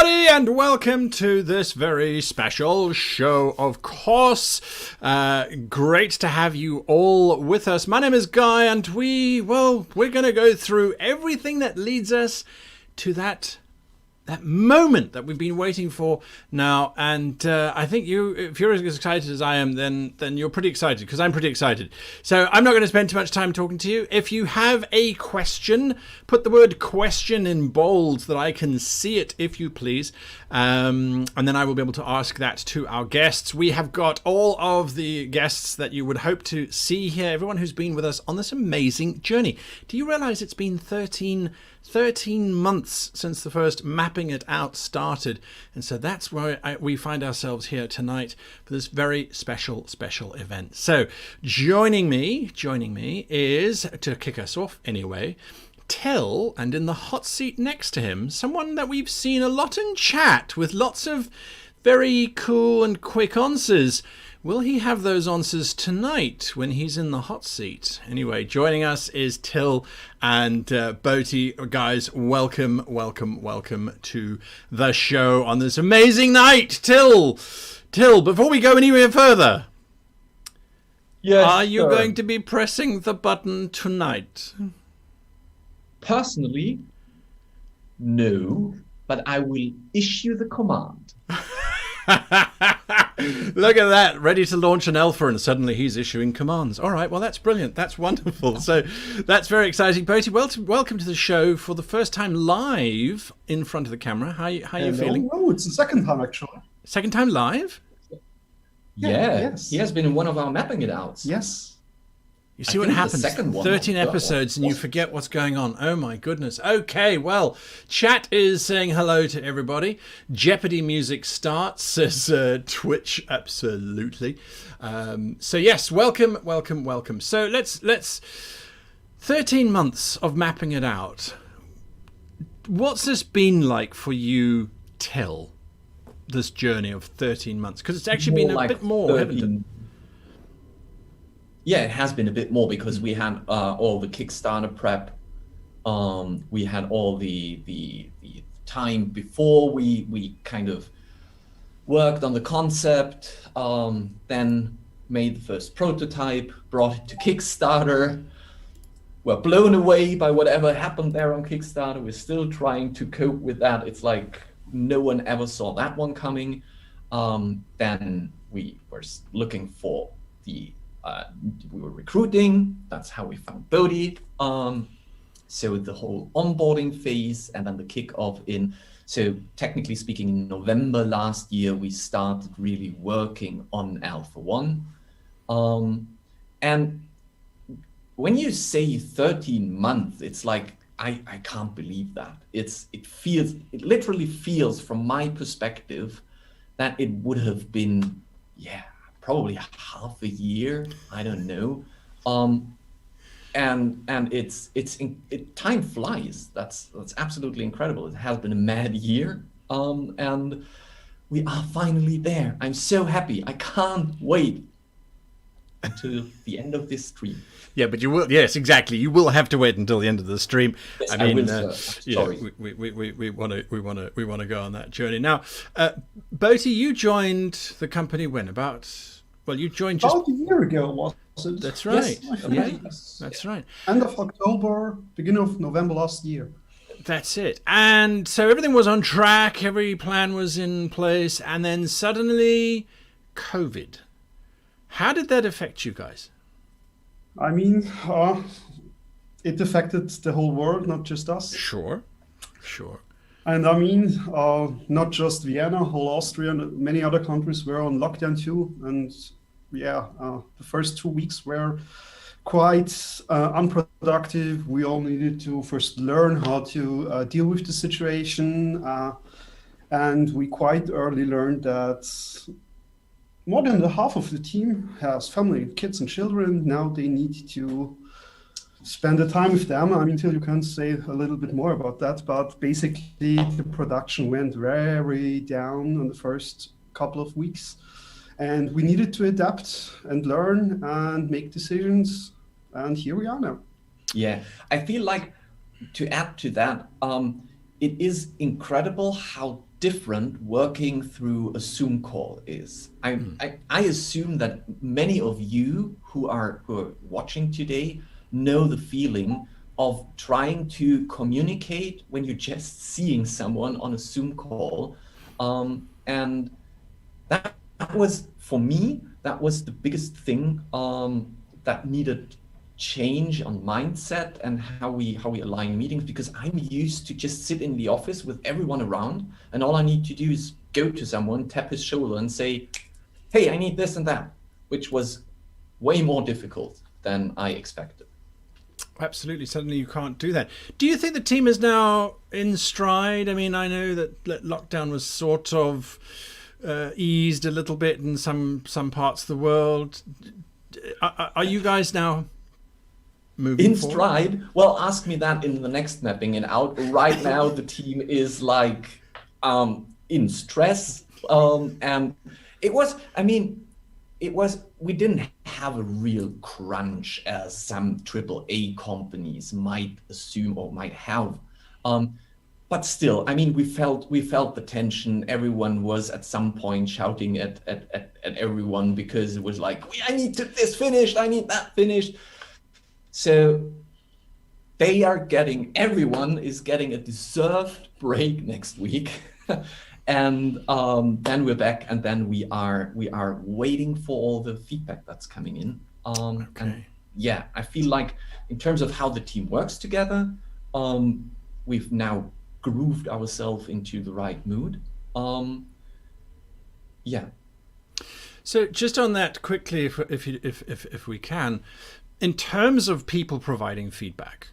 everybody, and welcome to this very special show, of course. Great to have you all with us. My name is Guy, and we're going to go through everything that leads us to that moment that we've been waiting for now. And I think if you're as excited as I am, then you're pretty excited, because I'm pretty excited. So I'm not going to spend too much time talking to you. If you have a question, put the word question in bold so that I can see it, if you please. And then I will be able to ask that to our guests. We have got all of the guests that you would hope to see here, everyone who's been with us on this amazing journey. Do you realize it's been 13 months since the first Mapping It Out started? And so that's why we find ourselves here tonight for this very special event. So joining me is, to kick us off anyway, Till, and in the hot seat next to him, someone that we've seen a lot in chat with lots of very cool and quick answers. Will he have those answers tonight when he's in the hot seat? Anyway, joining us is Till and Boaty. Guys, welcome to the show on this amazing night. Till, before we go anywhere further, yes, are you going to be pressing the button tonight? Personally, no, but I will issue the command. Look at that, ready to launch an alpha, and suddenly he's issuing commands. All right, well, that's brilliant. That's wonderful. So that's very exciting. Boaty, welcome to the show for the first time live in front of the camera. How are you feeling? Oh, it's the second time, actually. Second time live? Yes. He has been in one of our Mapping It Outs. Yes. You see what happens, 13 Oh, episodes and you forget what's going on. Oh my goodness. Okay, well, chat is saying hello to everybody. Jeopardy music starts, says Twitch, absolutely. So yes, welcome. So let's 13 months of Mapping It Out. What's this been like for you, Till, this journey of 13 months? Because it's actually been a bit more, haven't it? Yeah, it has been a bit more, because we had all the Kickstarter prep. We had all the time before we kind of worked on the concept, then made the first prototype, brought it to Kickstarter. We're blown away by whatever happened there on Kickstarter. We're still trying to cope with that. It's like no one ever saw that one coming. Then we were looking for we were recruiting. That's how we found Bodhi. So the whole onboarding phase, and then the kickoff so technically speaking, in November last year, we started really working on Alpha 1. And when you say 13 months, it's like, I can't believe that. It literally feels, from my perspective, that it would have been, probably half a year, I don't know, and time flies. That's absolutely incredible. It has been a mad year, and we are finally there. I'm so happy. I can't wait until the end of this stream. Yeah, but you will. Yes, exactly. You will have to wait until the end of the stream. Yes, I mean, sorry. We want to go on that journey now. Boaty, you joined the company when? You joined just about a year ago, was it? That's right. Yes. That's right. End of October, beginning of November last year. That's it. And so everything was on track, every plan was in place, and then suddenly COVID. How did that affect you guys? I mean, it affected the whole world, not just us. Sure. And I mean, not just Vienna, whole Austria and many other countries were on lockdown too. And the first 2 weeks were quite unproductive. We all needed to first learn how to deal with the situation. And we quite early learned that more than the half of the team has family, kids and children. Now they need to spend the time with them. I mean, Till, you can say a little bit more about that, but basically the production went very down in the first couple of weeks. And we needed to adapt and learn and make decisions. And here we are now. Yeah, I feel like, to add to that, it is incredible how different working through a Zoom call is. I assume that many of you who are watching today know the feeling of trying to communicate when you're just seeing someone on a Zoom call. And that was, for me, that was the biggest thing that needed change on mindset and how we align meetings, because I'm used to just sit in the office with everyone around, and all I need to do is go to someone, tap his shoulder and say, hey, I need this and that, which was way more difficult than I expected. Absolutely. Suddenly you can't do that. Do you think the team is now in stride? I mean, I know that lockdown was sort of eased a little bit in some parts of the world. Are you guys now moving in forward? stride? Well, ask me that in the next mapping it out. Right now, the team is like in stress. And it was, I mean, we didn't have a real crunch as some AAA companies might assume or might have. But still, I mean, we felt the tension. Everyone was at some point shouting at everyone, because it was like, I need this finished, I need that finished. So everyone is getting a deserved break next week. And then we're back, and then we are waiting for all the feedback that's coming in. And yeah, I feel like in terms of how the team works together, we've now grooved ourselves into the right mood. Yeah. So just on that quickly, if we can, in terms of people providing feedback,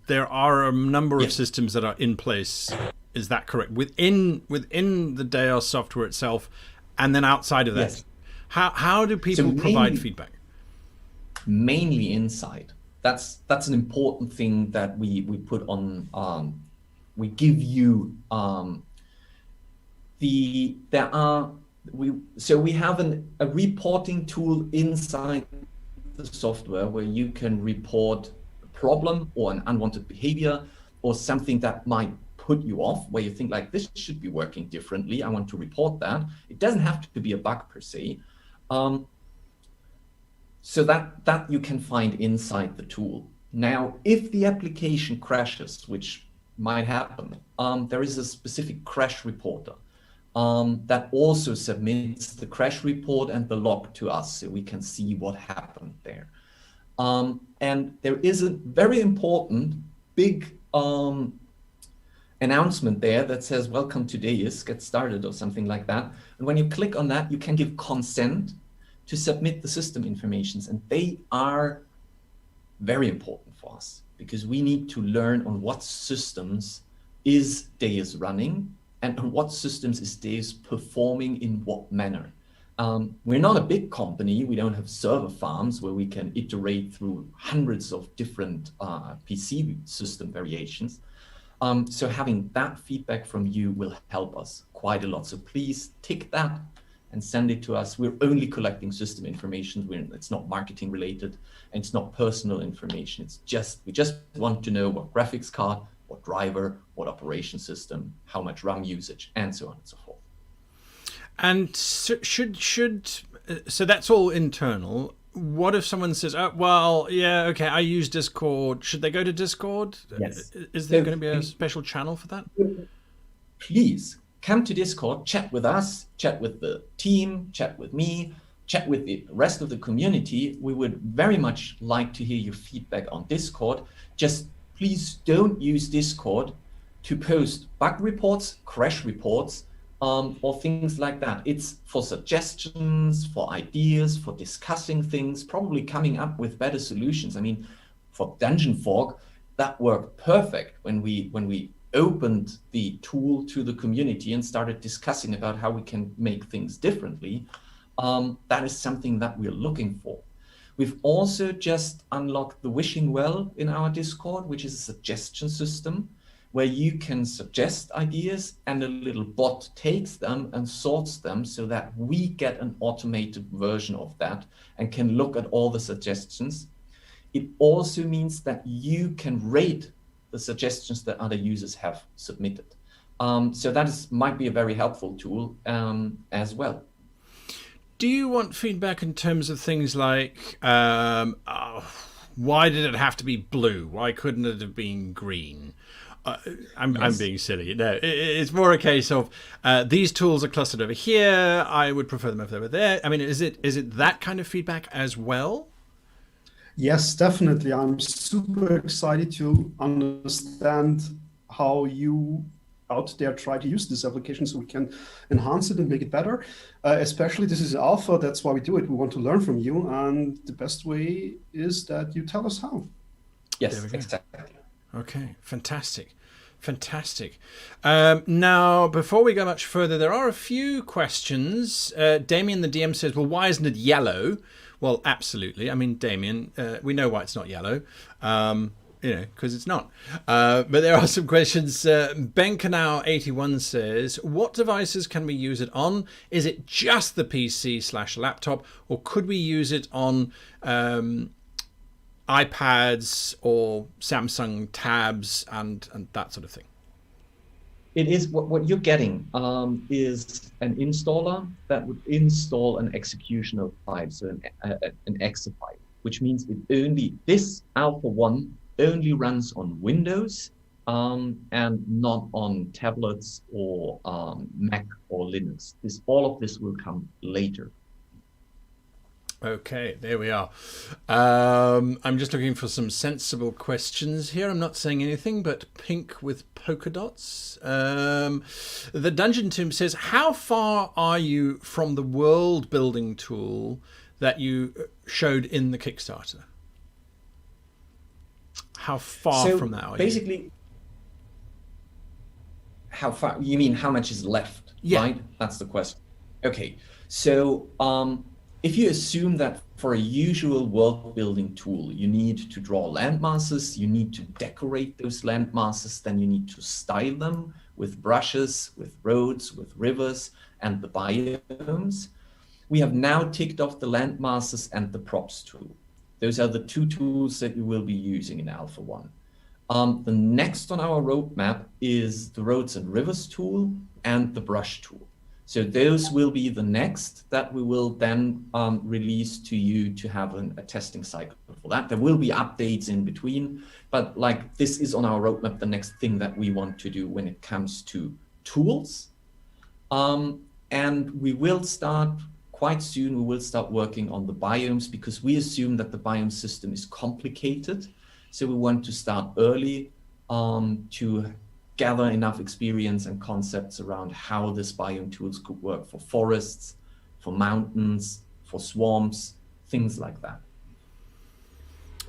there are a number of systems that are in place. Is that correct? Within the DEIOS software itself, and then outside of that, Yes. How do people provide feedback? Mainly inside. That's an important thing that we put on. We give you we have a reporting tool inside the software where you can report a problem or an unwanted behavior or something that might put you off, where you think like, this should be working differently, I want to report that. It doesn't have to be a bug per se. So that you can find inside the tool. Now, if the application crashes, which might happen, there is a specific crash reporter that also submits the crash report and the log to us, so we can see what happened there. And there is a very important big announcement there that says, welcome to DEIOS, get started, or something like that. And when you click on that, you can give consent to submit the system informations. And they are very important for us, because we need to learn on what systems is DEIOS running and on what systems is DEIOS performing in what manner. We're not a big company. We don't have server farms where we can iterate through hundreds of different PC system variations. So having that feedback from you will help us quite a lot. So please tick that and send it to us. We're only collecting system information. It's not marketing related, and it's not personal information. It's just, we just want to know what graphics card, what driver, what operation system, how much RAM usage, and so on and so forth. And so that's all internal. What if someone says, oh, well, yeah, okay, I use Discord. Should they go to Discord? Yes. Is there going to be a special channel for that? Please come to Discord, chat with us, chat with the team, chat with me, chat with the rest of the community. We would very much like to hear your feedback on Discord. Just please don't use Discord to post bug reports, crash reports, or things like that. It's for suggestions, for ideas, for discussing things, probably coming up with better solutions. I mean, for Dungeon Fog, that worked perfect when we opened the tool to the community and started discussing about how we can make things differently. That is something that we're looking for. We've also just unlocked the Wishing Well in our Discord, which is a suggestion system where you can suggest ideas and a little bot takes them and sorts them so that we get an automated version of that and can look at all the suggestions. It also means that you can rate the suggestions that other users have submitted. So that might be a very helpful tool as well. Do you want feedback in terms of things like why did it have to be blue? Why couldn't it have been green? I'm being silly. No, it's more a case of these tools are clustered over here. I would prefer them if they were there. I mean, is it that kind of feedback as well? Yes, definitely. I'm super excited to understand how you out there try to use this application so we can enhance it and make it better. Especially this is alpha, that's why we do it. We want to learn from you, and the best way is that you tell us how. Yes, exactly. Okay, fantastic. Now, before we go much further, there are a few questions. Damien, the DM, says, well, why isn't it yellow? Well, absolutely. I mean, Damien, we know why it's not yellow. Because it's not. But there are some questions. Ben Canal 81 says, what devices can we use it on? Is it just the PC/laptop, or could we use it on iPads or Samsung tabs and that sort of thing? It is what you're getting is an installer that would install an executional file, so an exe file, which means this Alpha 1 only runs on Windows and not on tablets or Mac or Linux. All of this will come later. Okay, there we are. I'm just looking for some sensible questions here. I'm not saying anything but pink with polka dots. The Dungeon Tomb says, how far are you from the world building tool that you showed in the Kickstarter? How far from that are basically, how far, you mean how much is left, right? That's the question. Okay, so if you assume that for a usual world building tool, you need to draw landmasses, you need to decorate those landmasses, then you need to style them with brushes, with roads, with rivers, and the biomes. We have now ticked off the landmasses and the props tool. Those are the two tools that you will be using in Alpha 1. The next on our roadmap is the roads and rivers tool and the brush tool. So those will be the next that we will then release to you to have a testing cycle for that. There will be updates in between, but like this is on our roadmap, the next thing that we want to do when it comes to tools. And we will start quite soon, we will start working on the biomes because we assume that the biome system is complicated. So we want to start early to gather enough experience and concepts around how this biome tools could work for forests, for mountains, for swamps, things like that.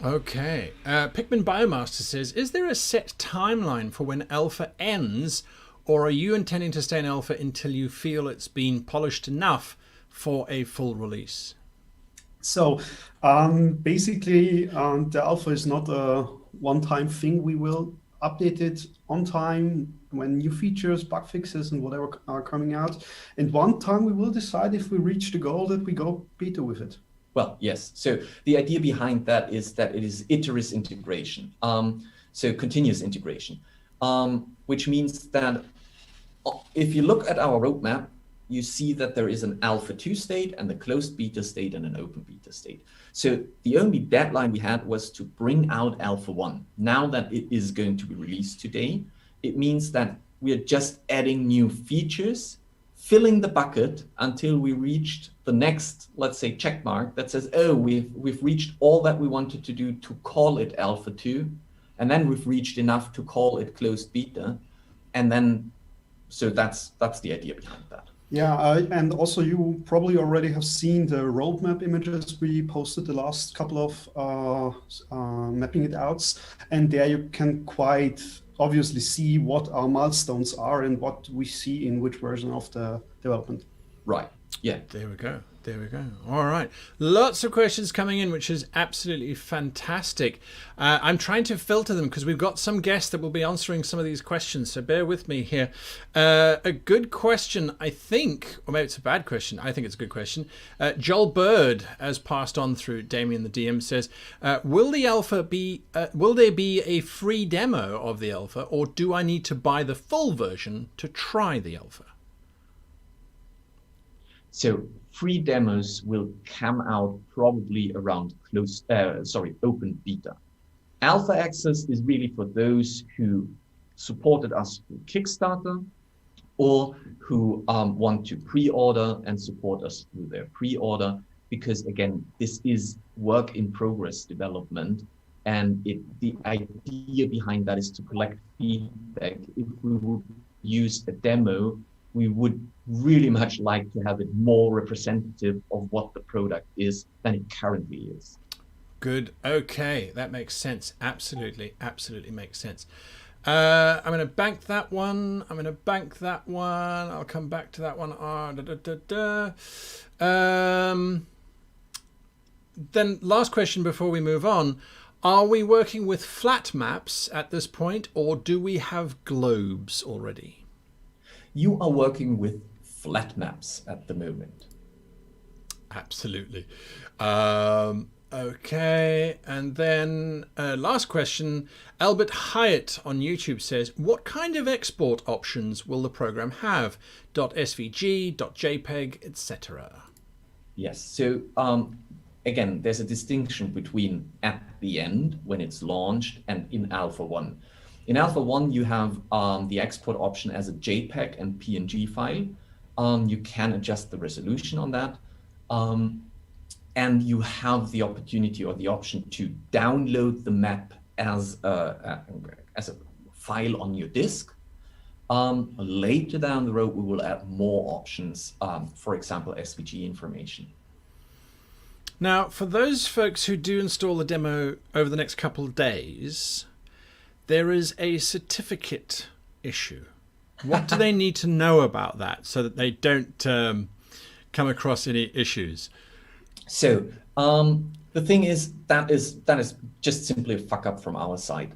Okay. Pikmin Biomaster says, is there a set timeline for when alpha ends, or are you intending to stay in alpha until you feel it's been polished enough for a full release? So basically, the alpha is not a one-time thing. We will update it on time when new features, bug fixes, and whatever are coming out. And one time we will decide if we reach the goal that we go beta with it. Well, yes. So the idea behind that is that it is iterative integration. So continuous integration, which means that if you look at our roadmap, you see that there is an alpha 2 state and a closed beta state and an open beta state. So the only deadline we had was to bring out alpha 1. Now that it is going to be released today, it means that we are just adding new features, filling the bucket until we reached the next, let's say, check mark that says, oh, we've reached all that we wanted to do to call it alpha 2. And then we've reached enough to call it closed beta. And then, so that's the idea behind that. Yeah, and also you probably already have seen the roadmap images we posted the last couple of mapping it outs, and there you can quite obviously see what our milestones are and what we see in which version of the development. Right. Yeah. There we go. There we go. All right. Lots of questions coming in, which is absolutely fantastic. I'm trying to filter them because we've got some guests that will be answering some of these questions. So bear with me here. A good question, I think, or maybe it's a bad question. I think it's a good question. Joel Bird, as passed on through Damien the DM, says, will there be a free demo of the alpha, or do I need to buy the full version to try the alpha? So free demos will come out probably around open beta. Alpha access is really for those who supported us through Kickstarter or who want to pre-order and support us through their pre-order, because again, this is work in progress development, and the idea behind that is to collect feedback. If we would use a demo, we would really much like to have it more representative of what the product is than it currently is. Good. Okay, that makes sense. Absolutely makes sense. I'm going to bank that one. I'll come back to that one. Then last question before we move on. Are we working with flat maps at this point, or do we have globes already? You are working with flat maps at the moment. Absolutely. Okay, and then last question. Albert Hyatt on YouTube says, what kind of export options will the program have? .svg, .jpeg, etc. Yes, so again, there's a distinction between at the end when it's launched and in Alpha 1. In Alpha 1, you have the export option as a JPEG and PNG file. You can adjust the resolution on that. And you have the opportunity or the option to download the map as a file on your disk. Later down the road, we will add more options, for example, SVG information. Now, for those folks who do install the demo over the next couple of days, there is a certificate issue. What do they need to know about that so that they don't come across any issues? So the thing is that is just simply a fuck up from our side.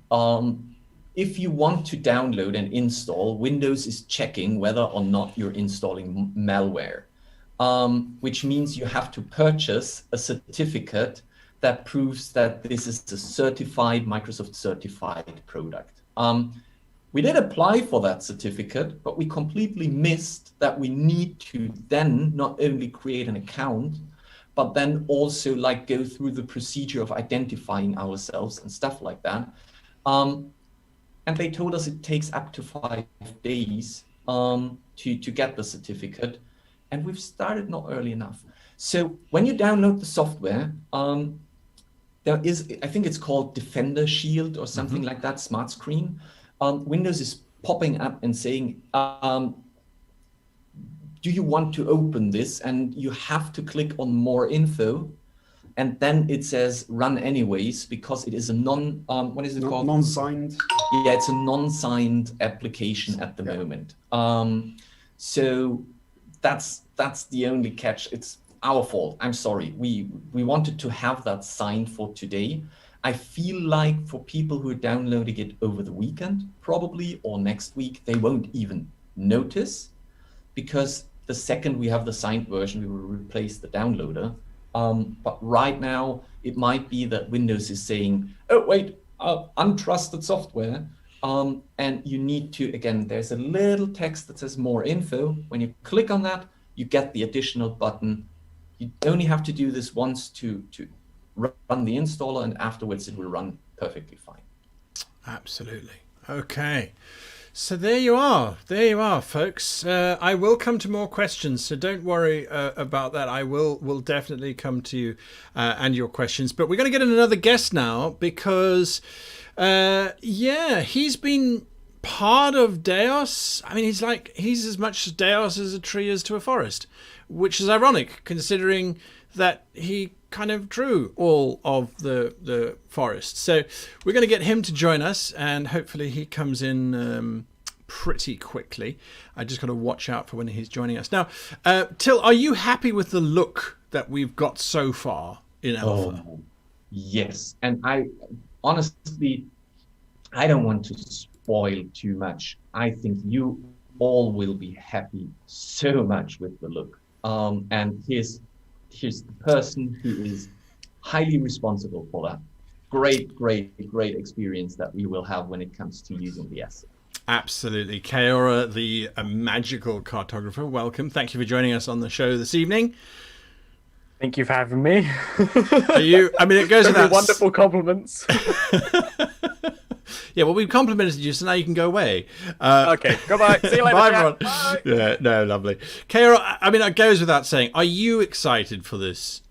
If you want to download and install, Windows is checking whether or not you're installing malware, which means you have to purchase a certificate that proves that this is a certified, Microsoft certified product. We did apply for that certificate, but we completely missed that we need to then not only create an account, but then also like go through the procedure of identifying ourselves and stuff like that. And they told us it takes up to 5 days to get the certificate. And we've started not early enough. So when you download the software, there is, I think it's called Defender Shield or something like that, Smart Screen. Windows is popping up and saying, do you want to open this? And you have to click on more info. And then it says run anyways, because it is a what is it called? Non-signed. Yeah, it's a non-signed application at the moment. So that's the only catch. It's our fault. I'm sorry. We wanted to have that signed for today. I feel like for people who are downloading it over the weekend, probably, or next week, they won't even notice, because the second we have the signed version, we will replace the downloader. But right now, it might be that Windows is saying, oh, wait, untrusted software. And you need to, again, there's a little text that says more info. When you click on that, you get the additional button. You only have to do this once to run the installer, and afterwards it will run perfectly fine. Absolutely. Okay. So there you are, folks. I will come to more questions, so don't worry about that. I will definitely come to you and your questions. But we're going to get another guest now, because, he's been part of DEIOS. I mean, he's as much DEIOS as a tree is to a forest, which is ironic considering that he kind of drew all of the forest. So we're going to get him to join us, and hopefully he comes in pretty quickly. I just got to watch out for when he's joining us. Now, Till, are you happy with the look that we've got so far in alpha. Oh, yes. And I honestly, I don't want to spoil too much. I think you all will be happy so much with the look. And here's the person who is highly responsible for that. Great experience that we will have when it comes to using the asset. Absolutely. Caeora, the magical cartographer, welcome. Thank you for joining us on the show this evening. Thank you for having me. Are you, I mean, it goes without... Wonderful compliments. Yeah, well, we've complimented you, so now you can go away. Okay, goodbye. See you later. Bye, everyone. Bye. Yeah, no, lovely. Caeora, I mean, it goes without saying, are you excited for this?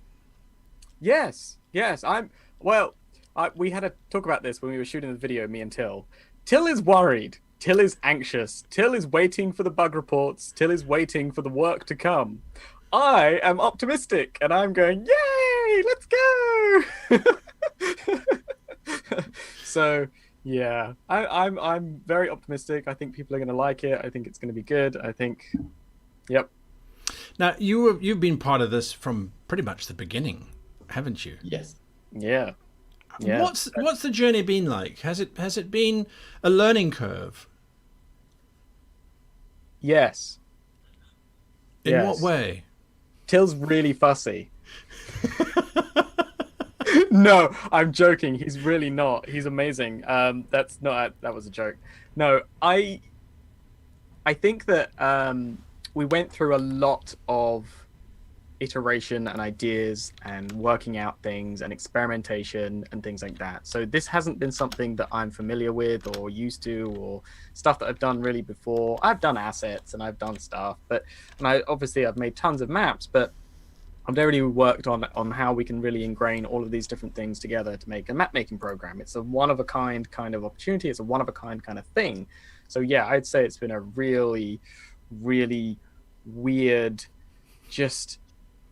Yes. We had a talk about this when we were shooting the video, me and Till. Till is worried. Till is anxious. Till is waiting for the bug reports. Till is waiting for the work to come. I am optimistic, and I'm going, yay, let's go. So, yeah, I'm very optimistic. I think people are going to like it. I think it's going to be good. I think, yep. Now, you've been part of this from pretty much the beginning, haven't you? Yes. Yeah. Yeah. What's the journey been like? Has it been a learning curve? Yes. In what way? Till's really fussy. No, I'm joking. He's really not. He's amazing. That was a joke. No, I think that we went through a lot of iteration and ideas and working out things and experimentation and things like that. So this hasn't been something that I'm familiar with or used to, or stuff that I've done really before. I've done assets and I've done stuff, I've made tons of maps, but I've never really worked on how we can really ingrain all of these different things together to make a map making program. It's a one of a kind kind of opportunity. It's a one of a kind kind of thing. So yeah, I'd say it's been a really, really weird, just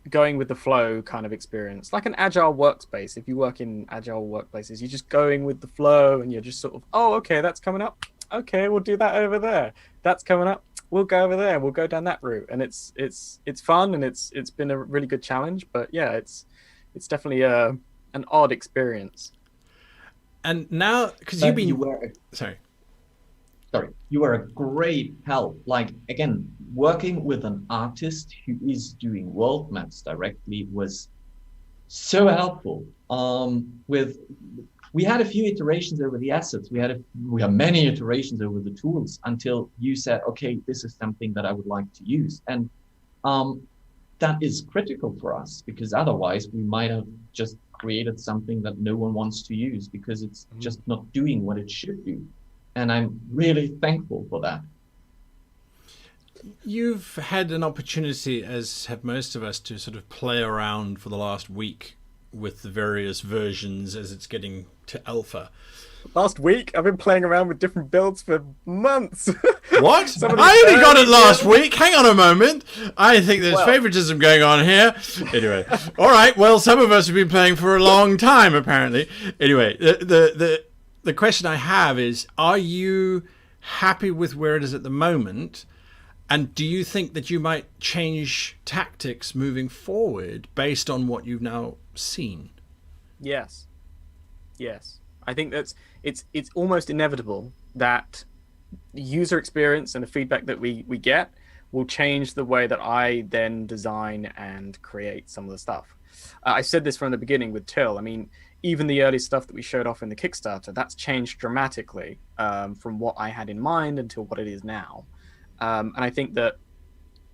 going with the flow kind of experience, like an agile workspace. If you work in agile workplaces, you're just going with the flow and you're just sort of, oh, okay, that's coming up. Okay, we'll do that over there. That's coming up. We'll go over there. We'll go down that route. And it's fun, and it's been a really good challenge. But yeah, it's definitely an odd experience. And now, because you've been... You were a great help. Like, again, working with an artist who is doing world maps directly was so helpful. We had a few iterations over the assets. We have many iterations over the tools until you said, okay, this is something that I would like to use. And that is critical for us, because otherwise we might have just created something that no one wants to use because it's just not doing what it should do. And I'm really thankful for that. You've had an opportunity, as have most of us, to sort of play around for the last week with the various versions as it's getting to alpha. Last week? I've been playing around with different builds for months. What? I only got it last week. Hang on a moment. I think there's favoritism going on here. Anyway. All right. Well, some of us have been playing for a long time, apparently. Anyway, the question I have is, are you happy with where it is at the moment? And do you think that you might change tactics moving forward based on what you've now seen? Yes. I think that's it's almost inevitable that the user experience and the feedback that we get will change the way that I then design and create some of the stuff. I said this from the beginning with Till. I mean, even the early stuff that we showed off in the Kickstarter, that's changed dramatically from what I had in mind until what it is now. And I think that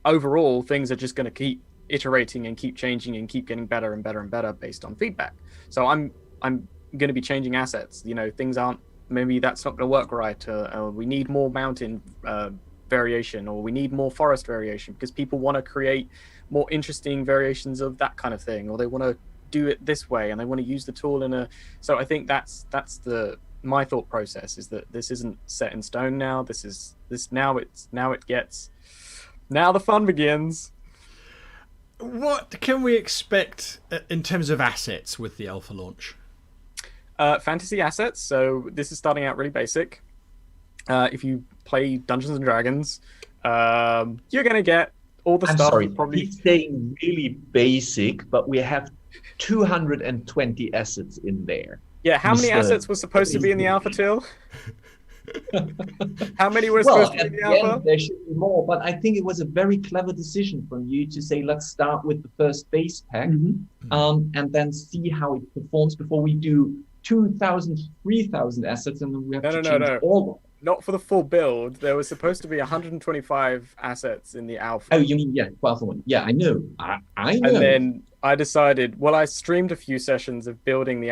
overall, things are just going to keep iterating and keep changing and keep getting better and better and better based on feedback. So I'm going to be changing assets. You know, things aren't, maybe that's not going to work right. We need more mountain variation, or we need more forest variation, because people want to create more interesting variations of that kind of thing, or they want to do it this way and they want to use the tool in a. So I think that's my thought process, is that this isn't set in stone now. Now the fun begins. What can we expect in terms of assets with the alpha launch? Fantasy assets. So this is starting out really basic. If you play Dungeons and Dragons, you're going to get all the I'm stuff sorry, probably. He's saying really basic, but we have 220 assets in there. Yeah, how many Mr. assets were supposed to be in the alpha till? How many were Well, supposed to at be in the the alpha? end, there should be more, but I think it was a very clever decision from you to say, let's start with the first base pack, and then see how it performs before we do 2,000, 3,000 assets, and then we have to change all of them. Not for the full build. There was supposed to be 125 assets in the alpha. Oh, you mean, yeah, 12 Yeah, I know. I know. And then I decided, well, I streamed a few sessions of creating the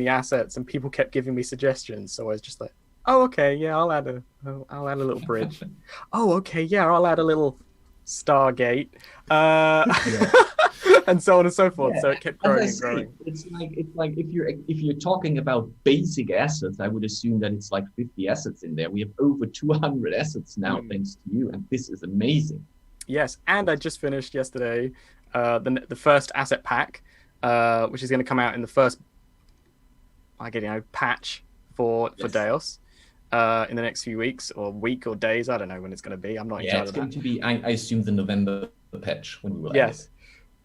assets, and people kept giving me suggestions. So I was just like, oh, okay, yeah, I'll add a little bridge. Oh, okay, yeah, I'll add a little Stargate, and so on and so forth. Yeah. So it kept growing As and I say, growing. it's like if you're talking about basic assets, I would assume that it's like 50 assets in there. We have over 200 assets now, thanks to you, and this is amazing. Yes, and I just finished yesterday the first asset pack, which is going to come out in the first, patch for DEIOS in the next few weeks or week or days. I don't know when it's going to be. I'm not in Yeah, charge it's of going that. to be, I assume, the November patch when we will. Yes.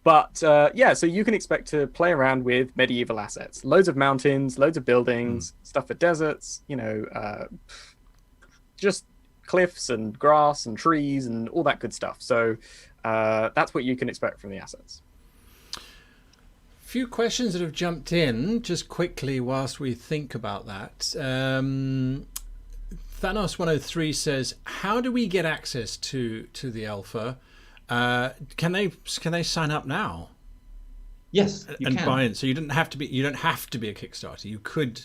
But so you can expect to play around with medieval assets. Loads of mountains, loads of buildings, stuff for deserts, just cliffs and grass and trees and all that good stuff. So that's what you can expect from the assets. Few questions that have jumped in just quickly whilst we think about that. Thanos103 says, how do we get access to the alpha? Can they sign up now? Yes, you and can. buy in. So you don't have to be a Kickstarter. You could.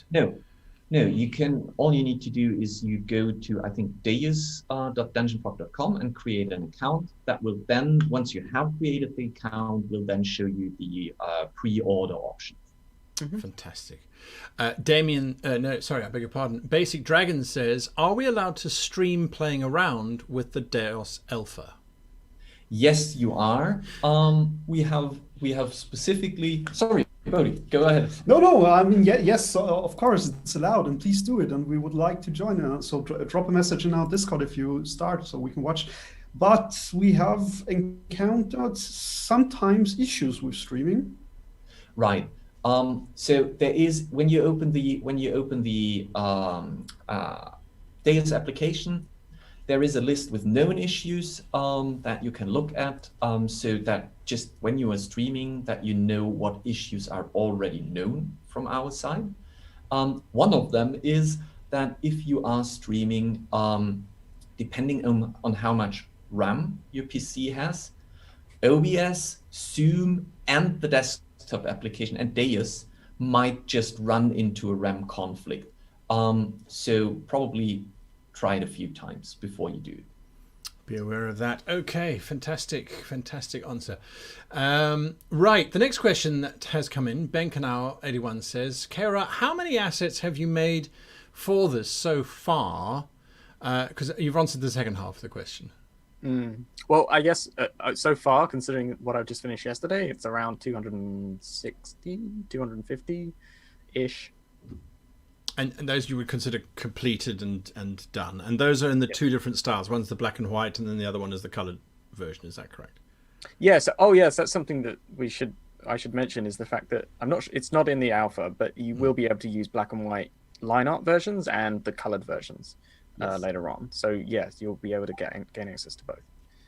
No, you can. All you need to do is you go to, I think, deis.dungeonfog.com and create an account. That will then, once you have created the account, will then show you the pre-order options. Fantastic. Damien, I beg your pardon. Basic Dragon says, are we allowed to stream playing around with the DEIOS alpha? Yes, you are. We have specifically. Sorry, Bodhi, go ahead. No. I mean, yes, of course, it's allowed, and please do it. And we would like to join. So drop a message in our Discord if you start, so we can watch. But we have encountered sometimes issues with streaming. Right. So there is when you open the DEIOS application. There is a list with known issues that you can look at, so that just when you are streaming, that you know what issues are already known from our side. One of them is that if you are streaming, depending on how much RAM your PC has, OBS, Zoom, and the desktop application and DEIOS might just run into a RAM conflict. So probably try it a few times before you do. Be aware of that. Okay, fantastic answer. Right, the next question that has come in, Ben Canal 81 says, Caeora, how many assets have you made for this so far? Because you've answered the second half of the question. Well, I guess so far, considering what I've just finished yesterday, it's around 260, 250-ish. And those you would consider completed and done. And those are in the two different styles. One's the black and white, and then the other one is the colored version. Is that correct? Yes. Yes, that's something that I should mention, is the fact that it's not in the alpha, but you will be able to use black and white line art versions and the colored versions later on. So yes, you'll be able to gain access to both.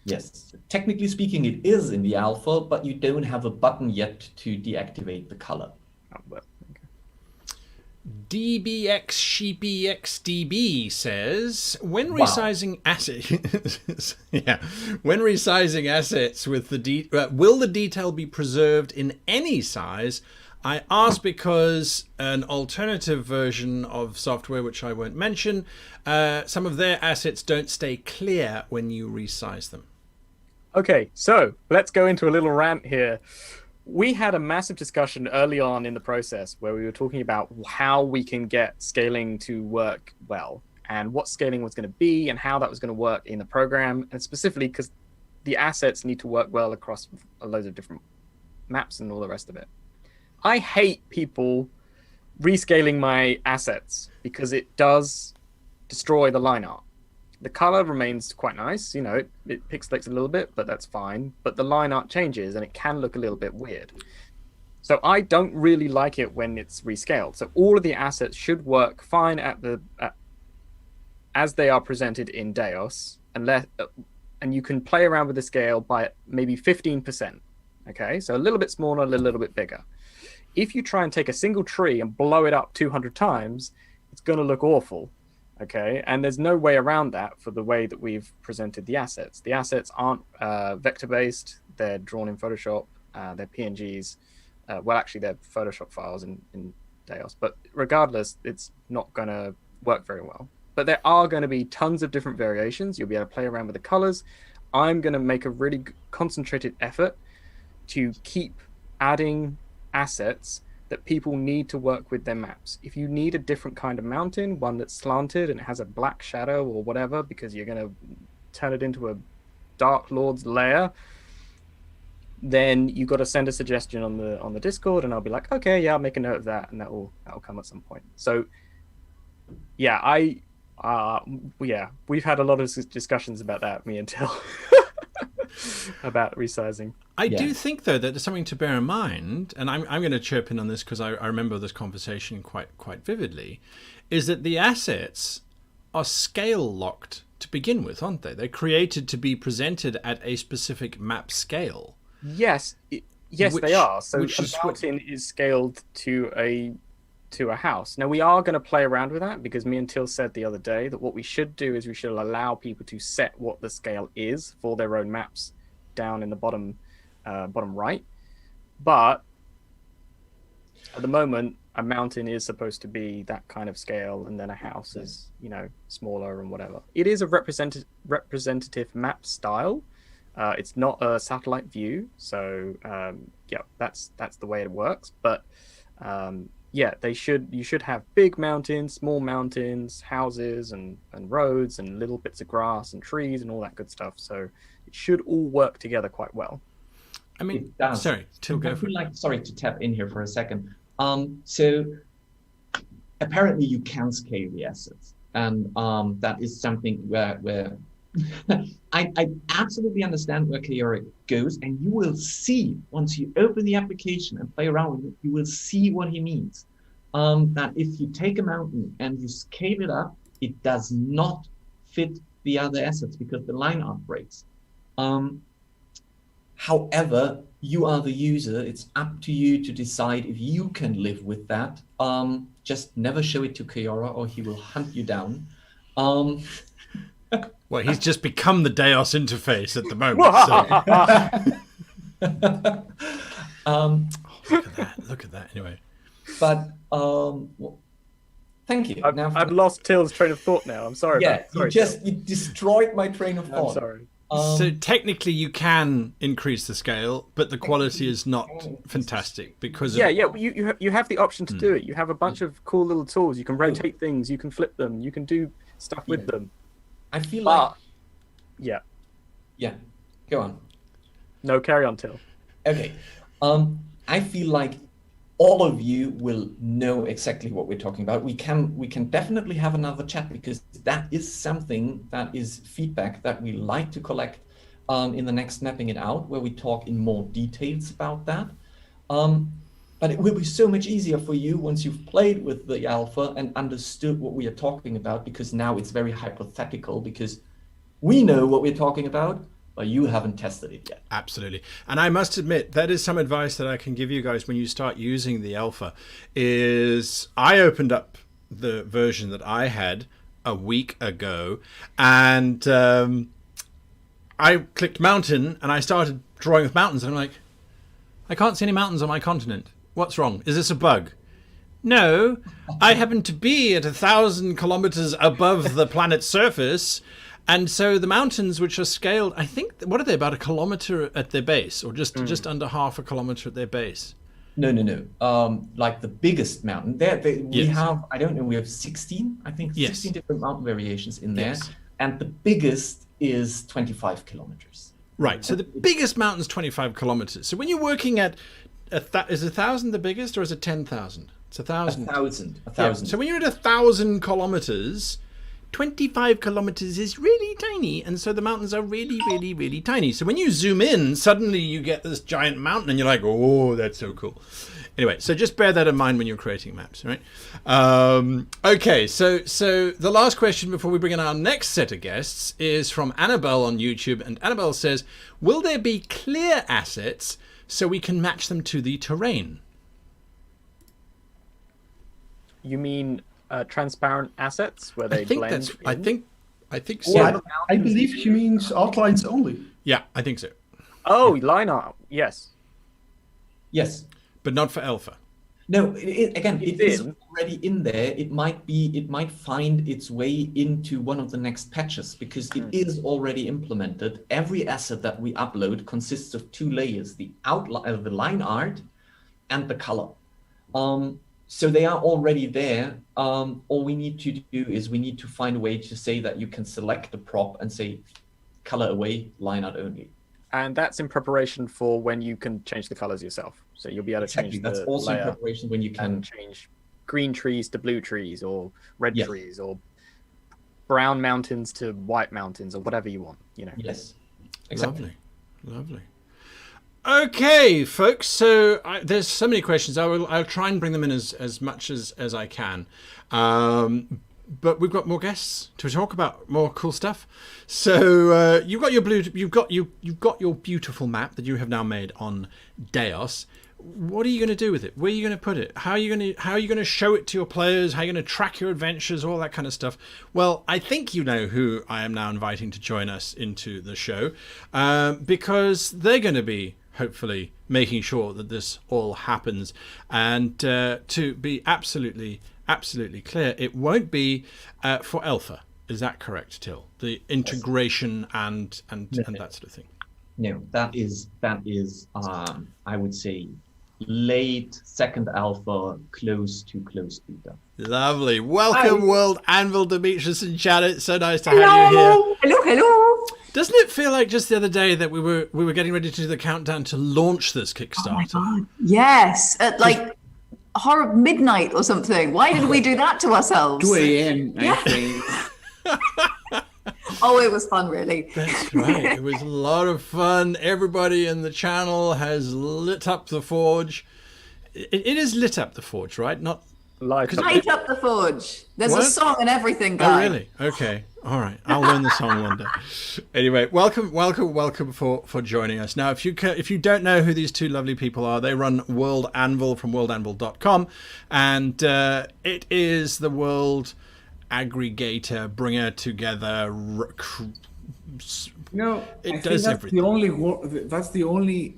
Yes. Technically speaking, it is in the alpha, but you don't have a button yet to deactivate the color. Oh, well. DBXSheepyXDB says, when resizing assets, when resizing assets with the will the detail be preserved in any size? I ask because an alternative version of software, which I won't mention, some of their assets don't stay clear when you resize them. Okay, so let's go into a little rant here. We had a massive discussion early on in the process where we were talking about how we can get scaling to work well and what scaling was going to be and how that was going to work in the program, and specifically because the assets need to work well across loads of different maps and all the rest of it. I hate people rescaling my assets because it does destroy the line art. The color remains quite nice. You know, it pixelates a little bit, but that's fine. But the line art changes, and it can look a little bit weird. So I don't really like it when it's rescaled. So all of the assets should work fine as they are presented in DEIOS, and you can play around with the scale by maybe 15%. Okay, so a little bit smaller, a little bit bigger. If you try and take a single tree and blow it up 200 times, it's going to look awful. Okay, and there's no way around that for the way that we've presented the assets. The assets aren't vector-based. They're drawn in Photoshop. They're PNGs. Well, actually, they're Photoshop files in DEIOS. But regardless, it's not going to work very well. But there are going to be tons of different variations. You'll be able to play around with the colors. I'm going to make a really concentrated effort to keep adding assets that people need to work with their maps. If you need a different kind of mountain, one that's slanted and it has a black shadow or whatever, because you're going to turn it into a Dark Lord's lair, then you got to send a suggestion on the Discord, and I'll be like, okay, yeah, I'll make a note of that, and that'll come at some point. So, yeah, we've had a lot of discussions about that, me and Till, about resizing. I do think, though, that there's something to bear in mind, and I'm going to chirp in on this because I remember this conversation quite vividly, is that the assets are scale locked to begin with, aren't they? They're created to be presented at a specific map scale. Yes, they are. So a mountain is scaled to a house. Now, we are going to play around with that because me and Till said the other day that what we should do is we should allow people to set what the scale is for their own maps down in the bottom right. But at the moment, a mountain is supposed to be that kind of scale, and then a house is, you know, smaller and whatever. It is a representative map style. It's not a satellite view, so that's the way it works. But you should have big mountains, small mountains, houses and roads and little bits of grass and trees and all that good stuff. So it should all work together quite well. I mean, sorry to tap in here for a second. So apparently you can scale the assets, and that is something where I absolutely understand where Caeora goes, and you will see once you open the application and play around with it, you will see what he means. That if you take a mountain and you scale it up, it does not fit the other assets because the line art breaks. However, you are the user. It's up to you to decide if you can live with that. Just never show it to Caeora or he will hunt you down. Well, he's just become the DEIOS interface at the moment. Look at that. Anyway, but thank you. I've lost Till's train of thought now. I'm sorry. Yeah, you destroyed my train of thought. I'm sorry. So technically, you can increase the scale, but the quality is not fantastic because you have the option to do it. You have a bunch of cool little tools. You can rotate things. You can flip them. You can do stuff with them. I feel like... Yeah. Go on. No, carry on, Till. Okay. I feel like all of you will know exactly what we're talking about. We can definitely have another chat because that is something that is feedback that we like to collect in the next Snapping It Out, where we talk in more details about that. But it will be so much easier for you once you've played with the alpha and understood what we are talking about, because now it's very hypothetical because we know what we're talking about, but you haven't tested it yet. Absolutely. And I must admit, that is some advice that I can give you guys when you start using the alpha, is I opened up the version that I had a week ago, and I clicked mountain and I started drawing with mountains, and I'm like, I can't see any mountains on my continent. What's wrong? Is this a bug? No, I happen to be at 1,000 kilometers above the planet's surface. And so the mountains, which are scaled, I think, what are they, about 1 kilometer at their base, or just under half a kilometer at their base? No. Like the biggest mountain. We have, I don't know, we have 16, I think, 16 different mountain variations in there. Yes. And the biggest is 25 kilometers. Right. So the biggest mountain is 25 kilometers. So when you're working at, is 1,000 the biggest, or is it 10,000? It's 1,000. 1,000. Yeah. So when you're at 1,000 kilometers, 25 kilometers is really tiny, and so the mountains are really, really, really tiny. So when you zoom in, suddenly you get this giant mountain, and you're like, oh, that's so cool. Anyway, so just bear that in mind when you're creating maps, right? Okay, so the last question before we bring in our next set of guests is from Annabelle on YouTube, and Annabelle says, will there be clear assets so we can match them to the terrain? You mean transparent assets where they blend? I think so. Well, I believe he means outlines only. Yeah, I think so. Oh, line art. Yes. Yes. But not for alpha. No, it is already in there. It might find its way into one of the next patches because it is already implemented. Every asset that we upload consists of 2 layers: the outline, the line art, and the color. So they are already there. All we need to do is we need to find a way to say that you can select the prop and say color away, line art only. And that's in preparation for when you can change the colors yourself. So you'll be able to change That's the also layer in preparation when you can change green trees to blue trees, or red trees, or brown mountains to white mountains, or whatever you want. You know. Yes. Exactly. Lovely. Okay, folks. So there's so many questions. I'll try and bring them in as much as I can. But we've got more guests to talk about more cool stuff. So you've got your beautiful map that you have now made on DEIOS. What are you going to do with it? Where are you going to put it? How are you going to show it to your players? How are you going to track your adventures? All that kind of stuff. Well, I think you know who I am now inviting to join us into the show, because they're going to be hopefully making sure that this all happens. And to be absolutely clear, it won't be for alpha. Is that correct, Till? The integration and that sort of thing. No, that is I would say late second alpha, close to beta. Lovely. Welcome, World Anvil, Demetrius and Janet. So nice to have you here. Hello. Doesn't it feel like just the other day that we were getting ready to do the countdown to launch this Kickstarter? Oh my God. Yes, at like horror midnight or something. Why did we do that to ourselves? 2 a.m. I think. Oh, it was fun, really. That's right. It was a lot of fun. Everybody in the channel has lit up the forge. It is lit up the forge, right? Not Light up the forge. There's What? a song and everything, Guy. Oh, really? Okay. All right. I'll learn the song one day. Anyway, welcome for joining us. Now, if you don't know who these two lovely people are, they run World Anvil from worldanvil.com, and it is the world aggregator, bringer together. No, It I does think that's everything. that's the only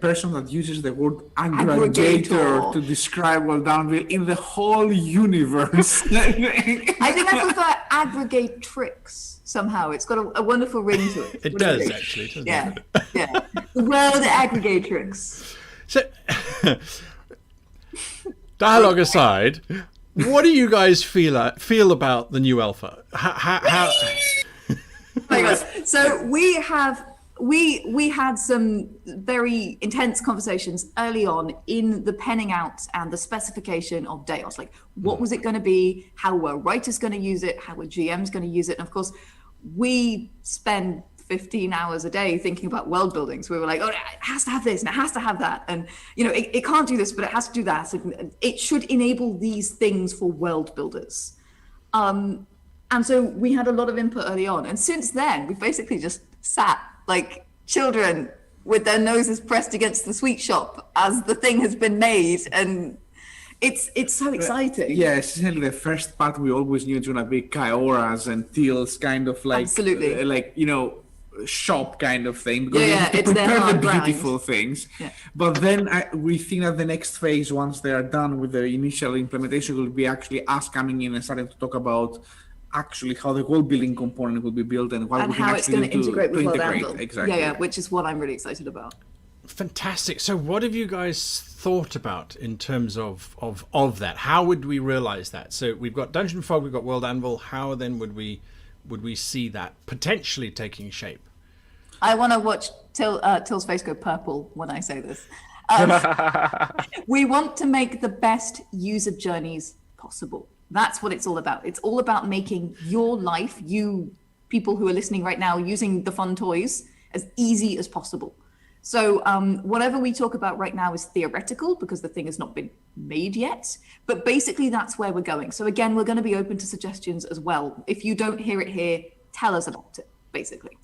person that uses the word aggregator to describe World Anvil in the whole universe. I think I prefer aggregatrix somehow. It's got a wonderful ring to it. It does, actually, doesn't Yeah, it? yeah. The world aggregatrix. So, dialogue aside, what do you guys feel about the new alpha? How Oh my gosh. So we had some very intense conversations early on in the penning out and the specification of DEIOS. Like, what was it going to be? How were writers going to use it? How were GMs going to use it? And of course, we spend 15 hours a day thinking about world buildings. We were like, oh, it has to have this and it has to have that. And, you know, it can't do this, but it has to do that. And it should enable these things for world builders. And so we had a lot of input early on. And since then, we've basically just sat like children with their noses pressed against the sweet shop as the thing has been made. And it's so exciting. Yeah, essentially the first part we always knew it's going to be Caeora's and Teal's kind of like, Absolutely. shop kind of thing. Because Yeah, you have to it's their prepare the hard grind. beautiful things. Yeah. But then we think that the next phase, once they are done with the initial implementation, will be actually us coming in and starting to talk about actually how the whole building component will be built and what And we can how it's actually going to do integrate with World integrate. Anvil. Exactly. Yeah, which is what I'm really excited about. Fantastic. So what have you guys thought about in terms of that? How would we realize that? So we've got Dungeon Fog, we've got World Anvil. How then would we see that potentially taking shape? I want to watch Till's face go purple when I say this. We want to make the best user journeys possible. That's what it's all about. It's all about making your life, you people who are listening right now, using the fun toys, as easy as possible. So whatever we talk about right now is theoretical because the thing has not been made yet. But basically, that's where we're going. So again, we're going to be open to suggestions as well. If you don't hear it here, tell us about it, basically.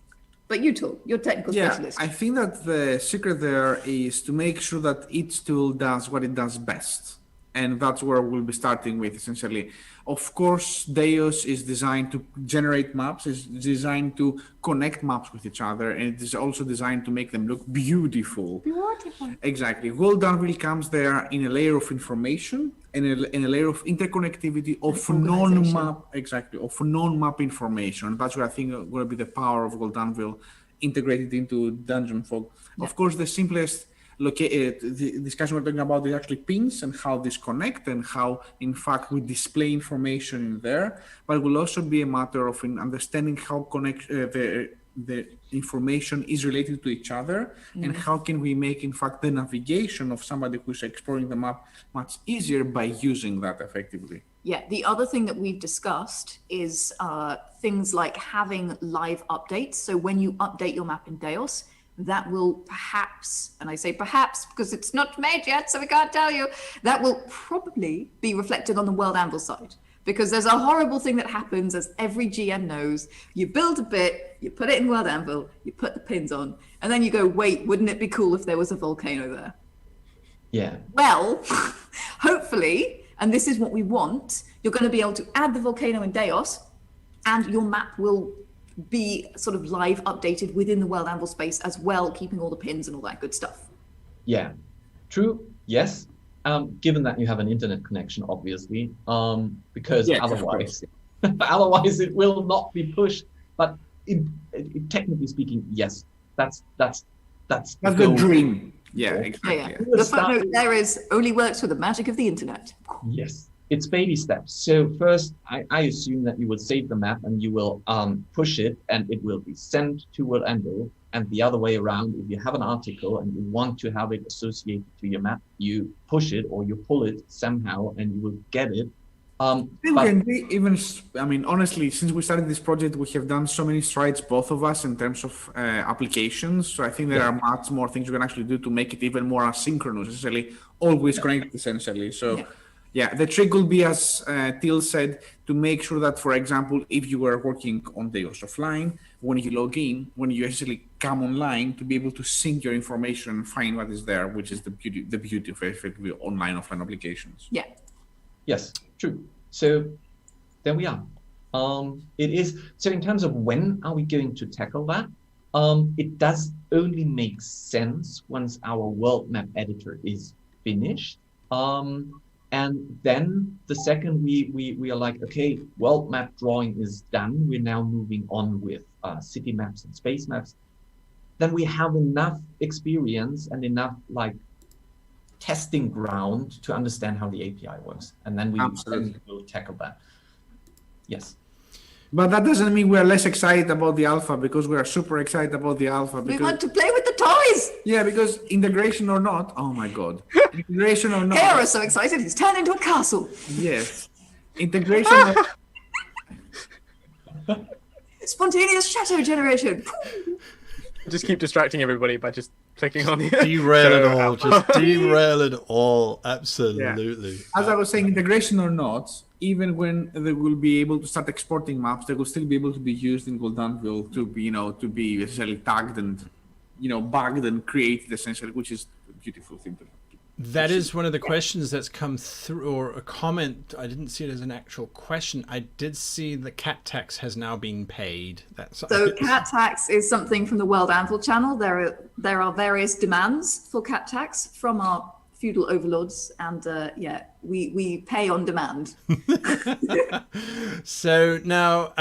But you two, you're technical specialist. I think that the secret there is to make sure that each tool does what it does best. And that's where we'll be starting with, essentially. Of course, DEIOS is designed to generate maps, is designed to connect maps with each other, and it is also designed to make them look beautiful. Beautiful. Exactly. World Anvil comes there in a layer of information and in a layer of interconnectivity of non-map information. That's where I think will be the power of World Anvil integrated into Dungeon Fog. Yeah. Of course, the simplest the discussion we're talking about is actually pins and how these connect and how, in fact, we display information in there. But it will also be a matter of understanding how the information is related to each other, and how can we make, in fact, the navigation of somebody who's exploring the map much easier by using that effectively. Yeah, the other thing that we've discussed is things like having live updates. So when you update your map in DEIOS, that will perhaps, and I say perhaps because it's not made yet, so we can't tell you, that will probably be reflected on the World Anvil side. Because there's a horrible thing that happens, as every GM knows. You build a bit, you put it in World Anvil, you put the pins on, and then you go, wait, wouldn't it be cool if there was a volcano there? Yeah. Well, hopefully, and this is what we want, you're going to be able to add the volcano in DEIOS, and your map will be sort of live updated within the World Anvil space as well, keeping all the pins and all that good stuff. Yeah, true. Yes. Given that you have an internet connection, obviously, because yes, otherwise it will not be pushed. But technically speaking, yes, that's the dream. Yeah, exactly. Yeah. The footnote there is only works with the magic of the internet. Yes. It's baby steps. So first, I assume that you will save the map and you will push it, and it will be sent to World Anvil. And the other way around, if you have an article and you want to have it associated to your map, you push it or you pull it somehow, and you will get it. Honestly, since we started this project, we have done so many strides, both of us, in terms of applications. So I think there are much more things we can actually do to make it even more asynchronous, essentially, always connected, essentially. So. Yeah, the trick will be, as Till said, to make sure that, for example, if you were working on DEIOS offline, when you log in, when you actually come online, to be able to sync your information and find what is there, which is the beauty of effectively online-offline applications. Yeah. Yes, true. So there we are. It is so. In terms of when are we going to tackle that? It does only make sense once our world map editor is finished. And then the second we are like, okay, world map drawing is done. We're now moving on with city maps and space maps. Then we have enough experience and enough testing ground to understand how the API works. And then we will tackle that. Yes. But that doesn't mean we're less excited about the alpha, because we are super excited about the alpha. We want to play with the toys. Yeah, because integration or not, oh my God. Integration or not. Caeora is so excited, he's turned into a castle. Yes. Integration. Spontaneous shadow generation. Just keep distracting everybody by just clicking on the derail it all. Just derail it all. Absolutely. Yeah. As I was saying, integration or not, even when they will be able to start exporting maps, they will still be able to be used in World Anvil to be essentially tagged and bugged and created, essentially, which is a beautiful thing to do. That is one of the questions that's come through, or a comment. I didn't see it as an actual question. I did see the cat tax has now been paid. So cat tax is something from the World Anvil channel. There are various demands for cat tax from our feudal overlords, and we pay on demand. So now,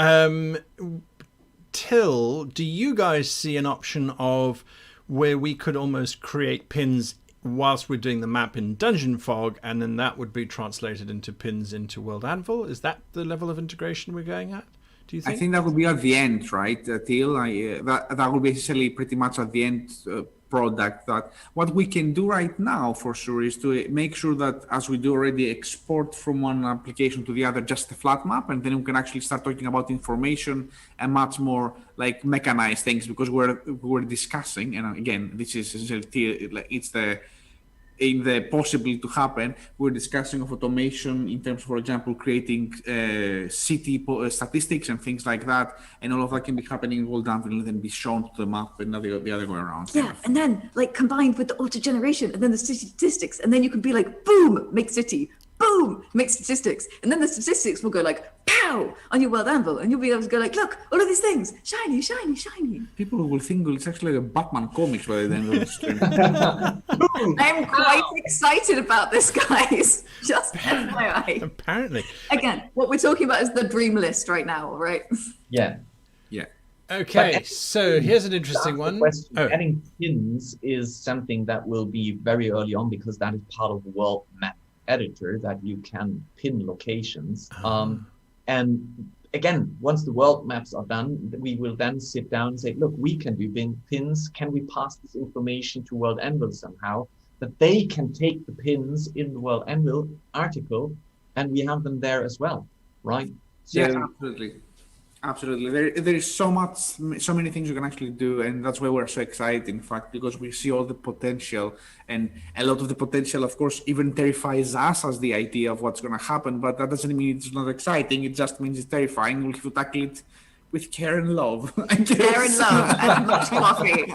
Till, do you guys see an option of where we could almost create pins whilst we're doing the map in Dungeon Fog, and then that would be translated into pins into World Anvil? Is that the level of integration we're going at? do you I think? think that would be at the end, right, Till? That would be essentially pretty much at the end product. That what we can do right now, for sure, is to make sure that, as we do already, export from one application to the other just a flat map, and then we can actually start talking about information and much more like mechanized things, because we're discussing, and again, this is essentially it's in the possible to happen, we're discussing of automation in terms of, for example, creating city statistics and things like that, and all of that can be happening in World Anvil and then be shown to the map and not the other way around. Yeah, and then like combined with the auto generation and then the city statistics, and then you can be like, boom, make city, boom, make statistics, and then the statistics will go like, pow, on your World Anvil, and you'll be able to go like, look, all of these things, shiny, shiny, shiny. People will think it's actually like a Batman comics by the end of the stream. I'm quite excited about this, guys. Just FYI. Apparently. Again, what we're talking about is the dream list right now, right? Yeah. Yeah. Okay, so here's an interesting one. Question. Adding pins is something that will be very early on, because that is part of the world map editor, that you can pin locations. And again, once the world maps are done, we will then sit down and say, look, we can do pins. Can we pass this information to World Anvil somehow, that they can take the pins in the World Anvil article, and we have them there as well, right? So, Yeah, absolutely. Absolutely. There is so many things you can actually do, and that's why we're so excited, in fact, because we see all the potential, and a lot of the potential, of course, even terrifies us as the idea of what's going to happen, but that doesn't mean it's not exciting. It just means it's terrifying. We'll have to tackle it with care and love. Care and love and much coffee.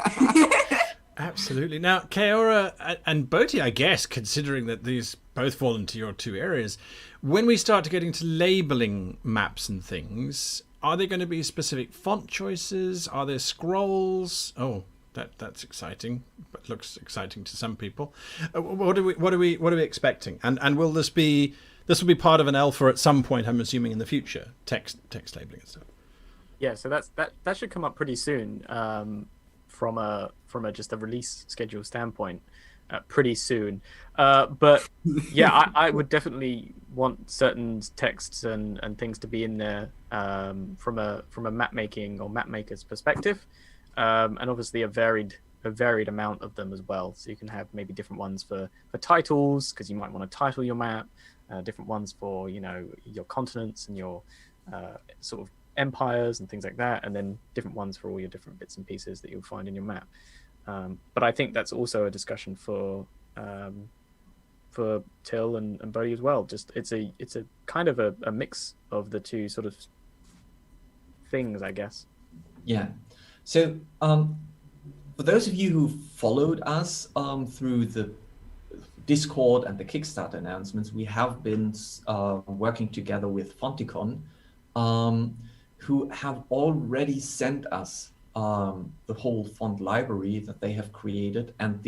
Absolutely. Now, Caeora and Bodhi, I guess, considering that these both fall into your two areas, when we start to get into labeling maps and things, are there going to be specific font choices? Are there scrolls? Oh, that's exciting, but looks exciting to some people. What are we expecting? And will this will be part of an alpha at some point, I'm assuming, in the future, text labeling and stuff. Yeah, so that should come up pretty soon, from a just a release schedule standpoint, pretty soon. But yeah, I would definitely want certain texts and things to be in there, from a map making or map maker's perspective, and obviously a varied amount of them as well. So you can have maybe different ones for titles, because you might want to title your map, different ones for your continents and your sort of empires and things like that, and then different ones for all your different bits and pieces that you'll find in your map. But I think that's also a discussion for Till and Bodhi as well. Just it's a kind of a mix of the two sort of things, I guess. Yeah. So for those of you who followed us through the Discord and the Kickstarter announcements, we have been working together with Fonticon, who have already sent us the whole font library that they have created, and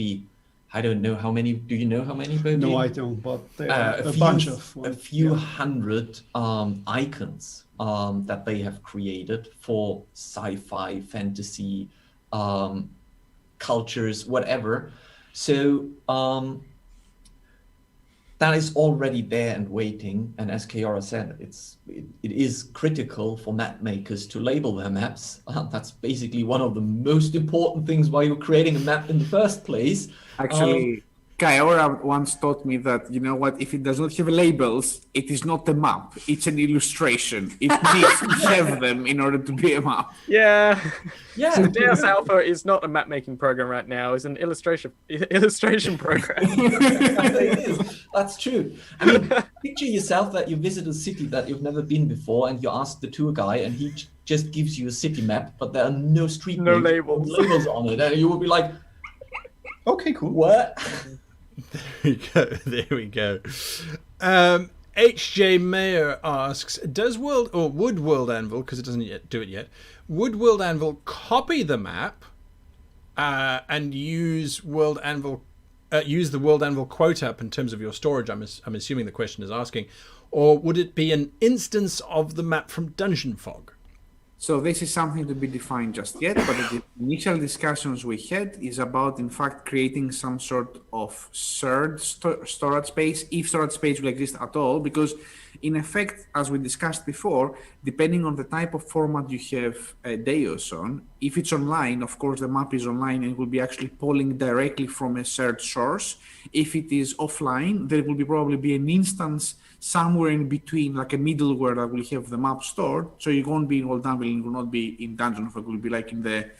I don't know how many. Do you know how many? Bodhi? No, I don't, but there are a bunch of a few hundred icons that they have created for sci-fi, fantasy, cultures, whatever. So that is already there and waiting. And as Caeora said, it is critical for map makers to label their maps. That's basically one of the most important things why you're creating a map in the first place. Actually, Caeora once taught me that, you know what, if it does not have labels, it is not a map, it's an illustration. It needs to have them in order to be a map. Yeah. Yeah. So DEIOS Alpha is not a map making program right now. It's an illustration program. It is. That's true. I mean, picture yourself that you visit a city that you've never been before, and you ask the tour guy, and he just gives you a city map, but there are no street No names, labels on it, and you will be like, Okay, cool. what? There we go. HJ Mayer asks, would World Anvil, because it doesn't yet do it yet, would World Anvil copy the map and use the World Anvil quote up in terms of your storage? I'm assuming the question is asking, or would it be an instance of the map from Dungeon Fog? So this is something to be defined just yet, but the initial discussions we had is about, in fact, creating some sort of shared storage space, if storage space will exist at all, because in effect, as we discussed before, depending on the type of format you have DEIOS on, if it's online, of course, the map is online and will be actually polling directly from a shared source. If it is offline, there will probably be an instance somewhere in between, like a middleware that will have the map stored. So you won't be in World Anvil, you will not be in Dungeon, it will be like in the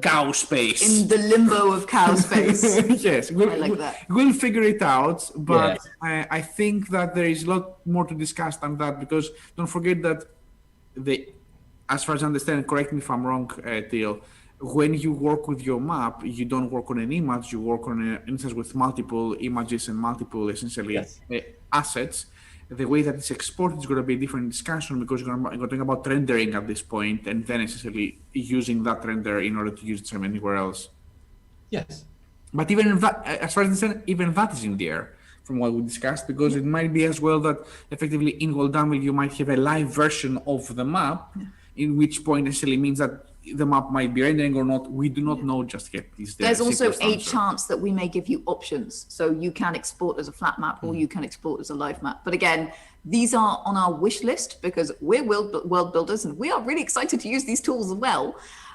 cow space. In the limbo of cow space. Yes, I like that. We'll figure it out, but I think that there is a lot more to discuss than that, because don't forget that as far as I understand, correct me if I'm wrong, Teal, when you work with your map, you don't work on an image, you work on an instance with multiple images and multiple, essentially, assets. The way that it's exported is going to be a different discussion, because you're talking about rendering at this point, and then essentially using that render in order to use it from anywhere else. Yes. But even that, as far as I understand, even that is in the air from what we discussed, because it might be as well that effectively in World Anvil you might have a live version of the map, in which point essentially means that the map might be rendering or not. We do not know just yet. There's also a chance that we may give you options. So you can export as a flat map or you can export as a live map. But again, these are on our wish list because we're world builders and we are really excited to use these tools as well.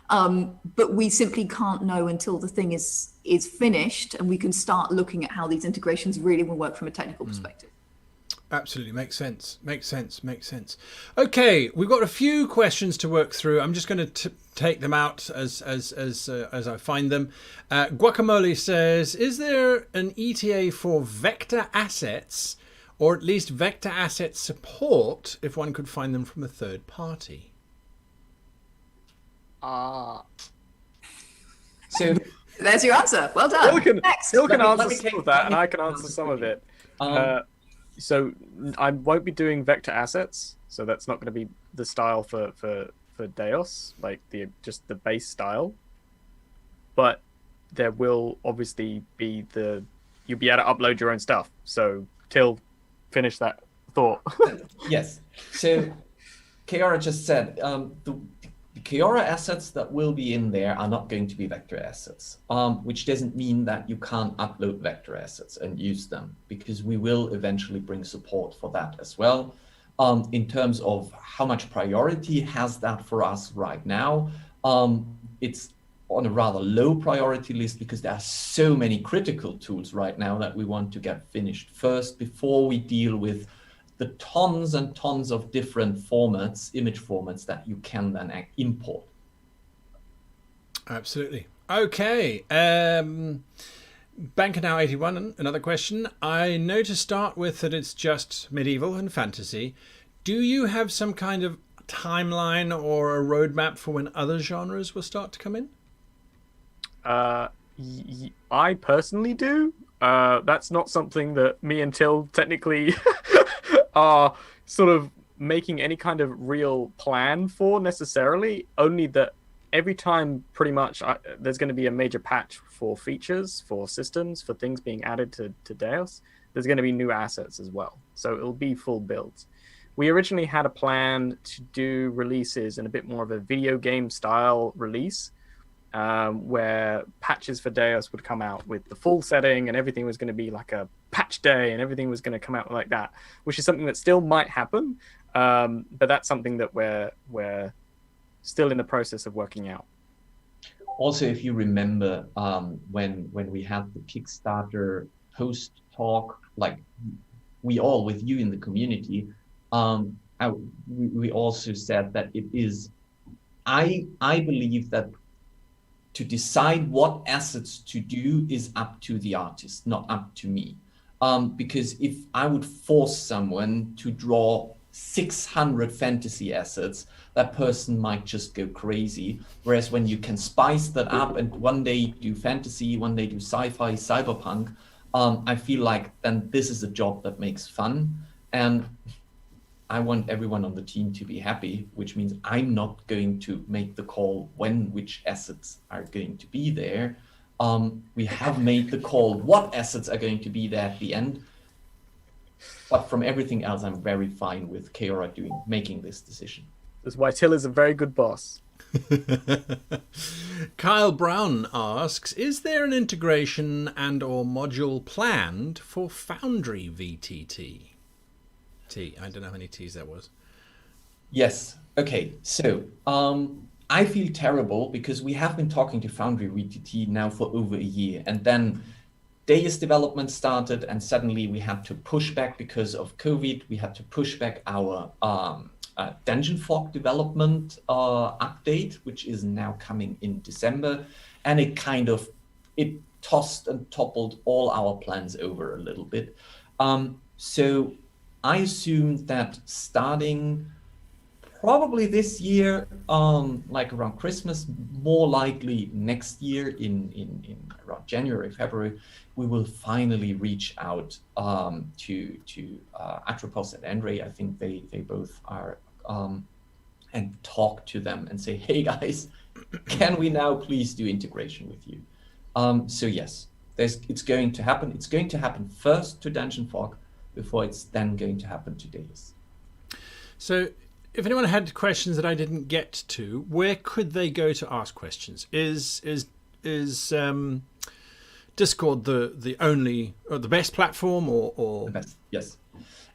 But we simply can't know until the thing is finished and we can start looking at how these integrations really will work from a technical perspective. Absolutely. Makes sense. Makes sense. Makes sense. Okay. We've got a few questions to work through. I'm just going to take them out as I find them. Guacamole says, is there an ETA for vector assets, or at least vector asset support, if one could find them from a third party? So there's your answer. Well done. Phil can answer some of that, and I can answer some of it. So I won't be doing vector assets, so that's not going to be the style for DEIOS, like just the base style. But there will obviously be you'll be able to upload your own stuff. So Till, finish that thought. Yes. So Caeora just said the Caeora assets that will be in there are not going to be vector assets, which doesn't mean that you can't upload vector assets and use them, because we will eventually bring support for that as well. In terms of how much priority has that for us right now, it's on a rather low priority list because there are so many critical tools right now that we want to get finished first before we deal with the tons and tons of different formats, image formats that you can then import. Absolutely. Okay. Banker Now 81, another question. I know to start with that it's just medieval and fantasy. Do you have some kind of timeline or a roadmap for when other genres will start to come in? I personally do. That's not something that me and Till technically are sort of making any kind of real plan for necessarily, only that every time pretty much there's going to be a major patch for features, for systems, for things being added to DEIOS, there's going to be new assets as well. So it'll be full builds. We originally had a plan to do releases in a bit more of a video game style release, where patches for DEIOS would come out with the full setting and everything was going to be like a patch day and everything was going to come out like that, which is something that still might happen, but that's something that we're still in the process of working out. Also, if you remember, when we had the Kickstarter post talk, like we all with you in the community, we also said that it is, I believe that to decide what assets to do is up to the artist, not up to me. Because if I would force someone to draw 600 fantasy assets, that person might just go crazy. Whereas when you can spice that up and one day do fantasy, one day do sci-fi, cyberpunk, I feel like then this is a job that makes fun. And I want everyone on the team to be happy, which means I'm not going to make the call which assets are going to be there. We have made the call what assets are going to be there at the end. But from everything else, I'm very fine with Caeora making this decision. That's why Till is a very good boss. Kyle Brown asks, is there an integration and or module planned for Foundry VTT? I don't know how many T's that was. Yes. Okay. So I feel terrible because we have been talking to Foundry VTT now for over a year, and then DEIOS development started, and suddenly we had to push back because of COVID. We had to push back our Dungeon Fog development update, which is now coming in December, and it tossed and toppled all our plans over a little bit. So I assume that starting probably this year, like around Christmas, more likely next year in around January, February, we will finally reach out to Atropos and Andre. I think they both are, and talk to them and say, hey guys, can we now please do integration with you? So yes, it's going to happen. It's going to happen first to Dungeon Fog before it's then going to happen to DEIOS. So if anyone had questions that I didn't get to, where could they go to ask questions? Is Discord the only or the best platform, or The best, yes.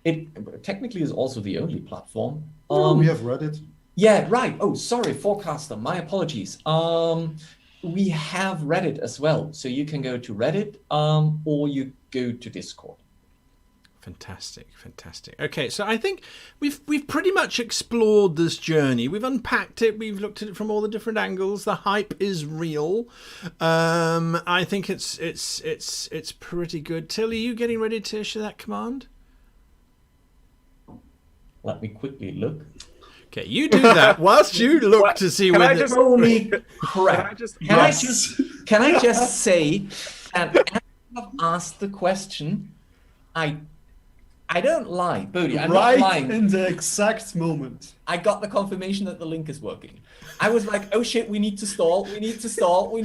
It technically is also the only platform. We have Reddit. Yeah, right. Oh, sorry, Forecaster. My apologies. We have Reddit as well, so you can go to Reddit, or you go to Discord. Fantastic. Okay, so I think we've pretty much explored this journey. We've unpacked it. We've looked at it from all the different angles. The hype is real. I think it's pretty good. Till, are you getting ready to issue that command? Let me quickly look. Okay, you do that whilst you look to see whether. Holy crap! Can I just say that as I've asked the question, I don't lie, Bodhi. I'm not lying. In the exact moment. I got the confirmation that the link is working. I was like, oh shit, we need to stall. We need to stall.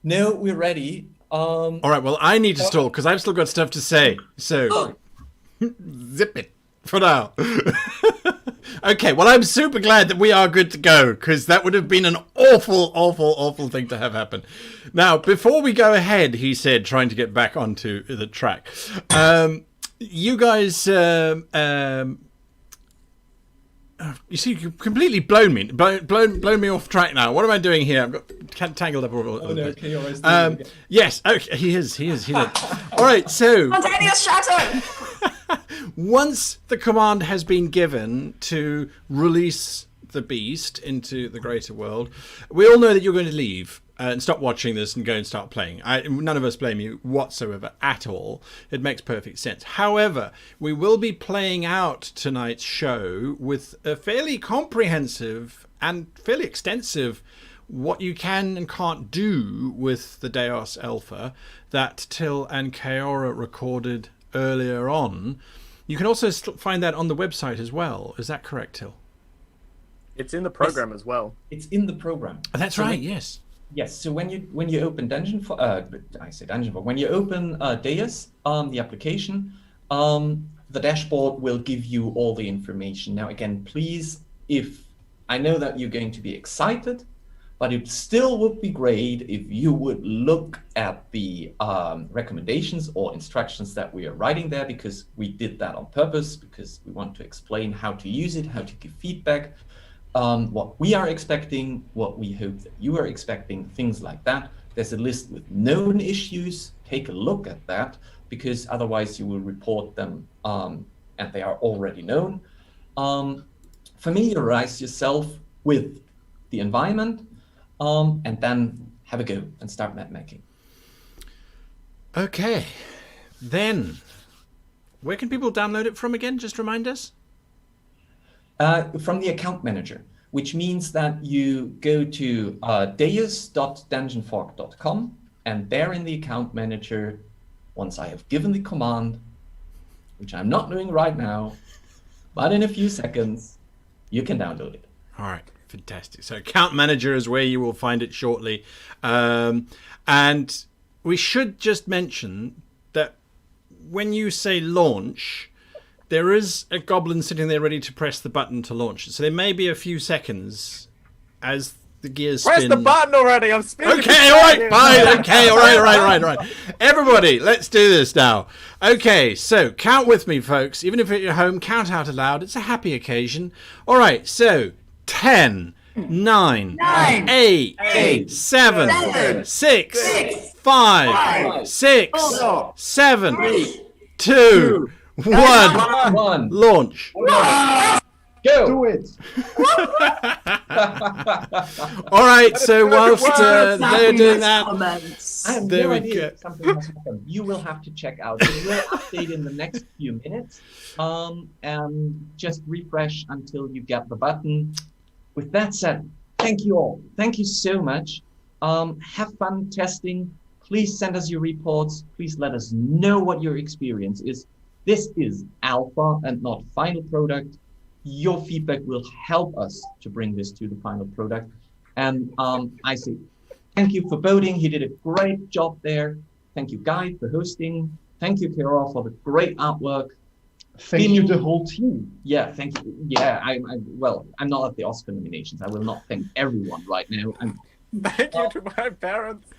No, we're ready. All right, well, I need to stall because I've still got stuff to say. So, zip it for now. Okay, well, I'm super glad that we are good to go because that would have been an awful thing to have happen. Now, before we go ahead, he said, trying to get back onto the track. You guys, you see, you've completely blown me off track now. What am I doing here? I've got tangled up all over the place. Yes, okay, he is. All right, so Spontaneous shatter! once the command has been given to release the beast into the greater world, we all know that you're going to leave and stop watching this and go and start playing. None of us blame you whatsoever at all. It makes perfect sense. However, we will be playing out tonight's show with a fairly comprehensive and fairly extensive what you can and can't do with the DEIOS Alpha that Till and Caeora recorded earlier on. You can also find that on the website as well. Is that correct, Till? It's in the program as well. It's in the program. Oh, that's right. Yes. Yes. So when you open Dungeon Fog, when you open DEIOS, the application, the dashboard will give you all the information. Now, again, please, if I know that you're going to be excited, but it still would be great if you would look at the recommendations or instructions that we are writing there, because we did that on purpose, because we want to explain how to use it, how to give feedback, what we are expecting, what we hope that you are expecting, things like that. There's a list with known issues. Take a look at that, because otherwise you will report them and they are already known. Familiarize yourself with the environment, and then have a go and start map making. Okay, then where can people download it from again? Just remind us. From the account manager, which means that you go to deis.dungeonfog.com, and there in the account manager, once I have given the command, which I'm not doing right now, but in a few seconds, you can download it. All right. Fantastic. So account manager is where you will find it shortly. And we should just mention that when you say launch, there is a goblin sitting there ready to press the button to launch it. So there may be a few seconds as the gears spin. Press the button already. I'm spinning. Okay, all right, fine. Okay, all right. Everybody, let's do this now. Okay, so count with me, folks. Even if you're at home, count out aloud. It's a happy occasion. All right, so 10, 9, 8, 7, 6, 5, 6, 7, 2, 1. Launch. Go. Do it. All right, so whilst they're doing that, Comments. I have There no we idea go. if something has happened. You will have to check out. It will update in the next few minutes. And just refresh until you get the button. With that said, thank you all. Thank you so much. Have fun testing. Please send us your reports. Please let us know what your experience is. This is alpha and not final product. Your feedback will help us to bring this to the final product. And I say thank you for voting. He did a great job there. Thank you, Guy, for hosting. Thank you, Caeora, for the great artwork. Thank you, the whole team. Yeah, thank you. Yeah, I'm not at the Oscar nominations. I will not thank everyone right now. Thank you to my parents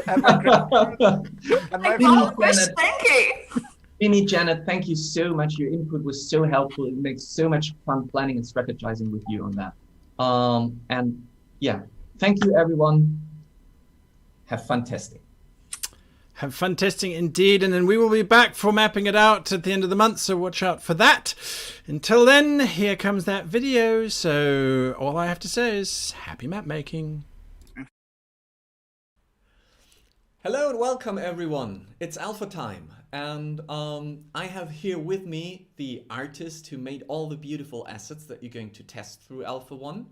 and my grandparents and my Oh, thank you. Vinny, Janet, thank you so much. Your input was so helpful. It makes so much fun planning and strategizing with you on that. And yeah, thank you, everyone. Have fun testing. have fun testing indeed. And then we will be back for mapping it out at the end of the month. So watch out for that. Until then, here comes that video. So all I have to say is happy map making. Hello and welcome, everyone. It's Alpha time. And I have here with me the artist who made all the beautiful assets that you're going to test through Alpha 1.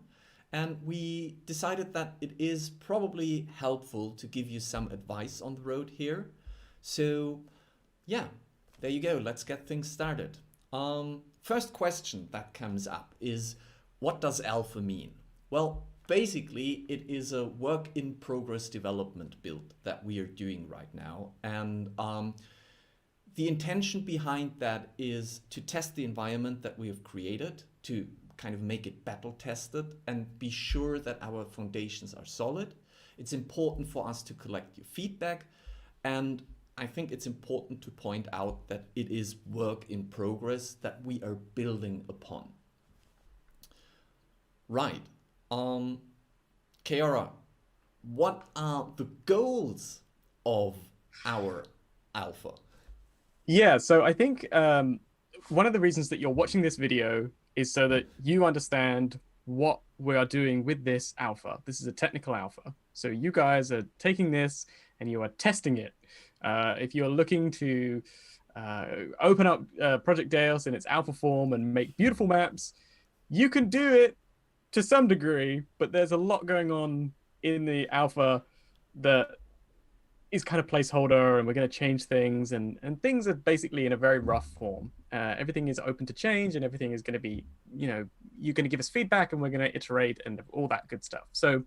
And we decided that it is probably helpful to give you some advice on the road here. So yeah, there you go. Let's get things started. First question that comes up is, what does Alpha mean? Well, basically, it is a work in progress development build that we are doing right now. And the intention behind that is to test the environment that we have created, to kind of make it battle tested and be sure that our foundations are solid. It's important for us to collect your feedback. And I think it's important to point out that it is work in progress that we are building upon. Right. Caeora, what are the goals of our alpha? Yeah, so I think one of the reasons that you're watching this video is so that you understand what we are doing with this alpha. This is a technical alpha. So you guys are taking this and you are testing it. If you're looking to open up Project DEIOS in its alpha form and make beautiful maps, you can do it to some degree, but there's a lot going on in the alpha that is kind of placeholder, and we're going to change things, and things are basically in a very rough form. Everything is open to change, and everything is going to be, you know, you're going to give us feedback and we're going to iterate and all that good stuff. So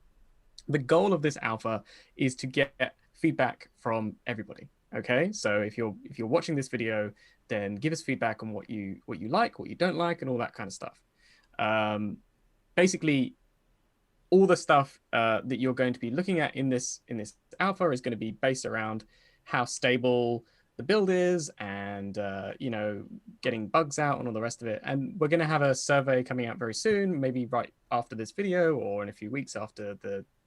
the goal of this alpha is to get feedback from everybody. Okay, so if you're watching this video, then give us feedback on what you like, what you don't like, and all that kind of stuff. Basically, all the stuff that you're going to be looking at in this alpha is going to be based around how stable the build is, and you know, getting bugs out and all the rest of it. And we're going to have a survey coming out very soon, maybe right after this video or in a few weeks after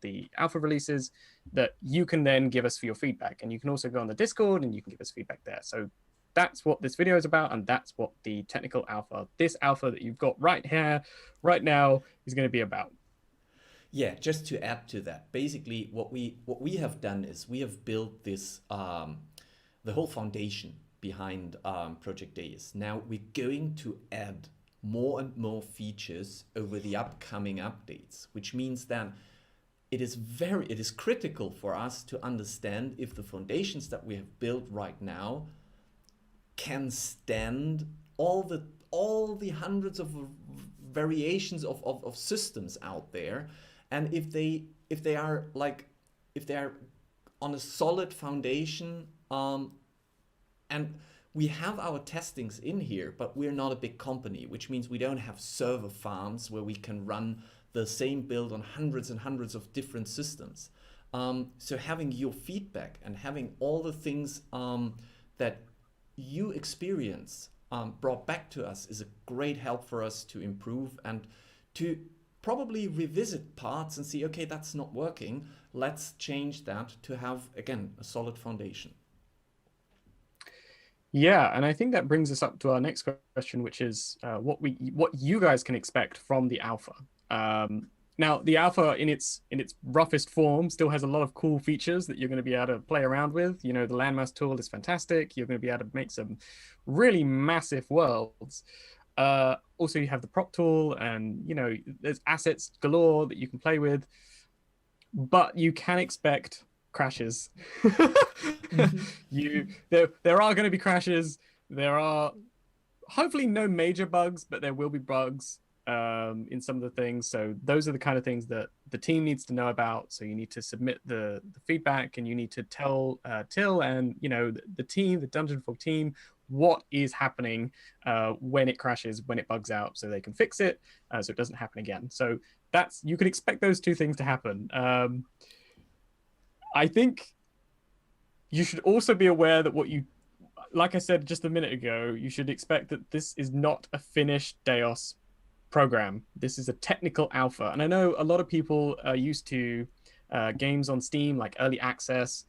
the alpha releases, that you can then give us for your feedback. And you can also go on the Discord and you can give us feedback there. So that's what this video is about, and that's what the technical alpha, this alpha that you've got right here, right now, is going to be about. Yeah, just to add to that, basically what we have done is we have built this the whole foundation behind Project DEIOS. Now we're going to add more and more features over the upcoming updates, which means that it is critical for us to understand if the foundations that we have built right now can stand all the hundreds of variations of systems out there. And if they are on a solid foundation, and we have our testings in here, but we're not a big company, which means we don't have server farms where we can run the same build on hundreds and hundreds of different systems. So having your feedback and having all the things that you experience brought back to us is a great help for us to improve and to probably revisit parts and see, okay, that's not working. Let's change that to have, again, a solid foundation. Yeah, and I think that brings us up to our next question, which is what you guys can expect from the alpha. Now, the alpha in its roughest form still has a lot of cool features that you're going to be able to play around with. You know, the landmass tool is fantastic. You're going to be able to make some really massive worlds. Also, you have the prop tool, and you know, there's assets galore that you can play with. But you can expect crashes. There are going to be crashes. There are hopefully no major bugs, but there will be bugs in some of the things. So those are the kind of things that the team needs to know about. So you need to submit the feedback, and you need to tell Till and the team, the Dungeon Fog team, what is happening when it crashes, when it bugs out, so they can fix it, so it doesn't happen again. So you can expect those two things to happen. I think you should also be aware that like I said just a minute ago, you should expect that this is not a finished DEIOS program. This is a technical alpha. And I know a lot of people are used to games on Steam, like early access,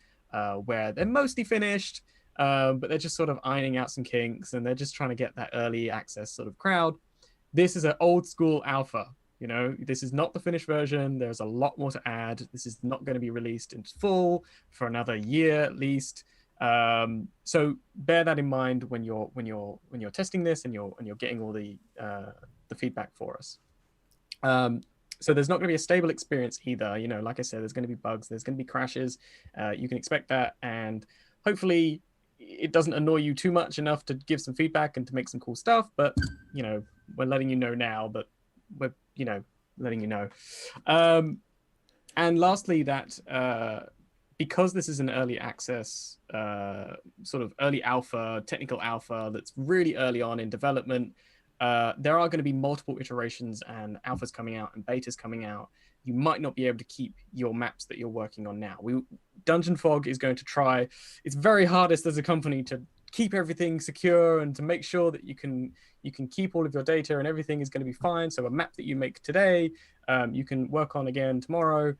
where they're mostly finished, but they're just sort of ironing out some kinks, and they're just trying to get that early access sort of crowd. This is an old school alpha. This is not the finished version. There's a lot more to add. This is not going to be released in full for another year at least. So bear that in mind when you're testing this and you're getting all the feedback for us. So there's not going to be a stable experience either. Like I said, there's going to be bugs. There's going to be crashes. You can expect that, and hopefully it doesn't annoy you too much enough to give some feedback and to make some cool stuff. But we're letting you know now. But we're letting you know. And lastly, that because this is an early access, sort of early alpha, technical alpha that's really early on in development, there are going to be multiple iterations and alphas coming out and betas coming out. You might not be able to keep your maps that you're working on now. Dungeon Fog is going to try its very hardest as a company to keep everything secure and to make sure that you can keep all of your data and everything is going to be fine. So a map that you make today, you can work on again tomorrow.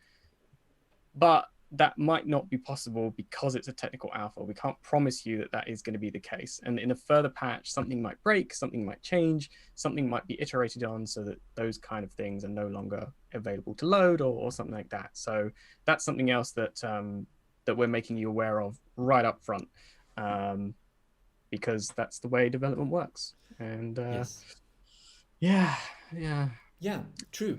But that might not be possible because it's a technical alpha. We can't promise you that is going to be the case. And in a further patch, something might break, something might change, something might be iterated on so that those kind of things are no longer available to load or something like that. So that's something else that we're making you aware of right up front. Because that's the way development works. And yes. Yeah, true.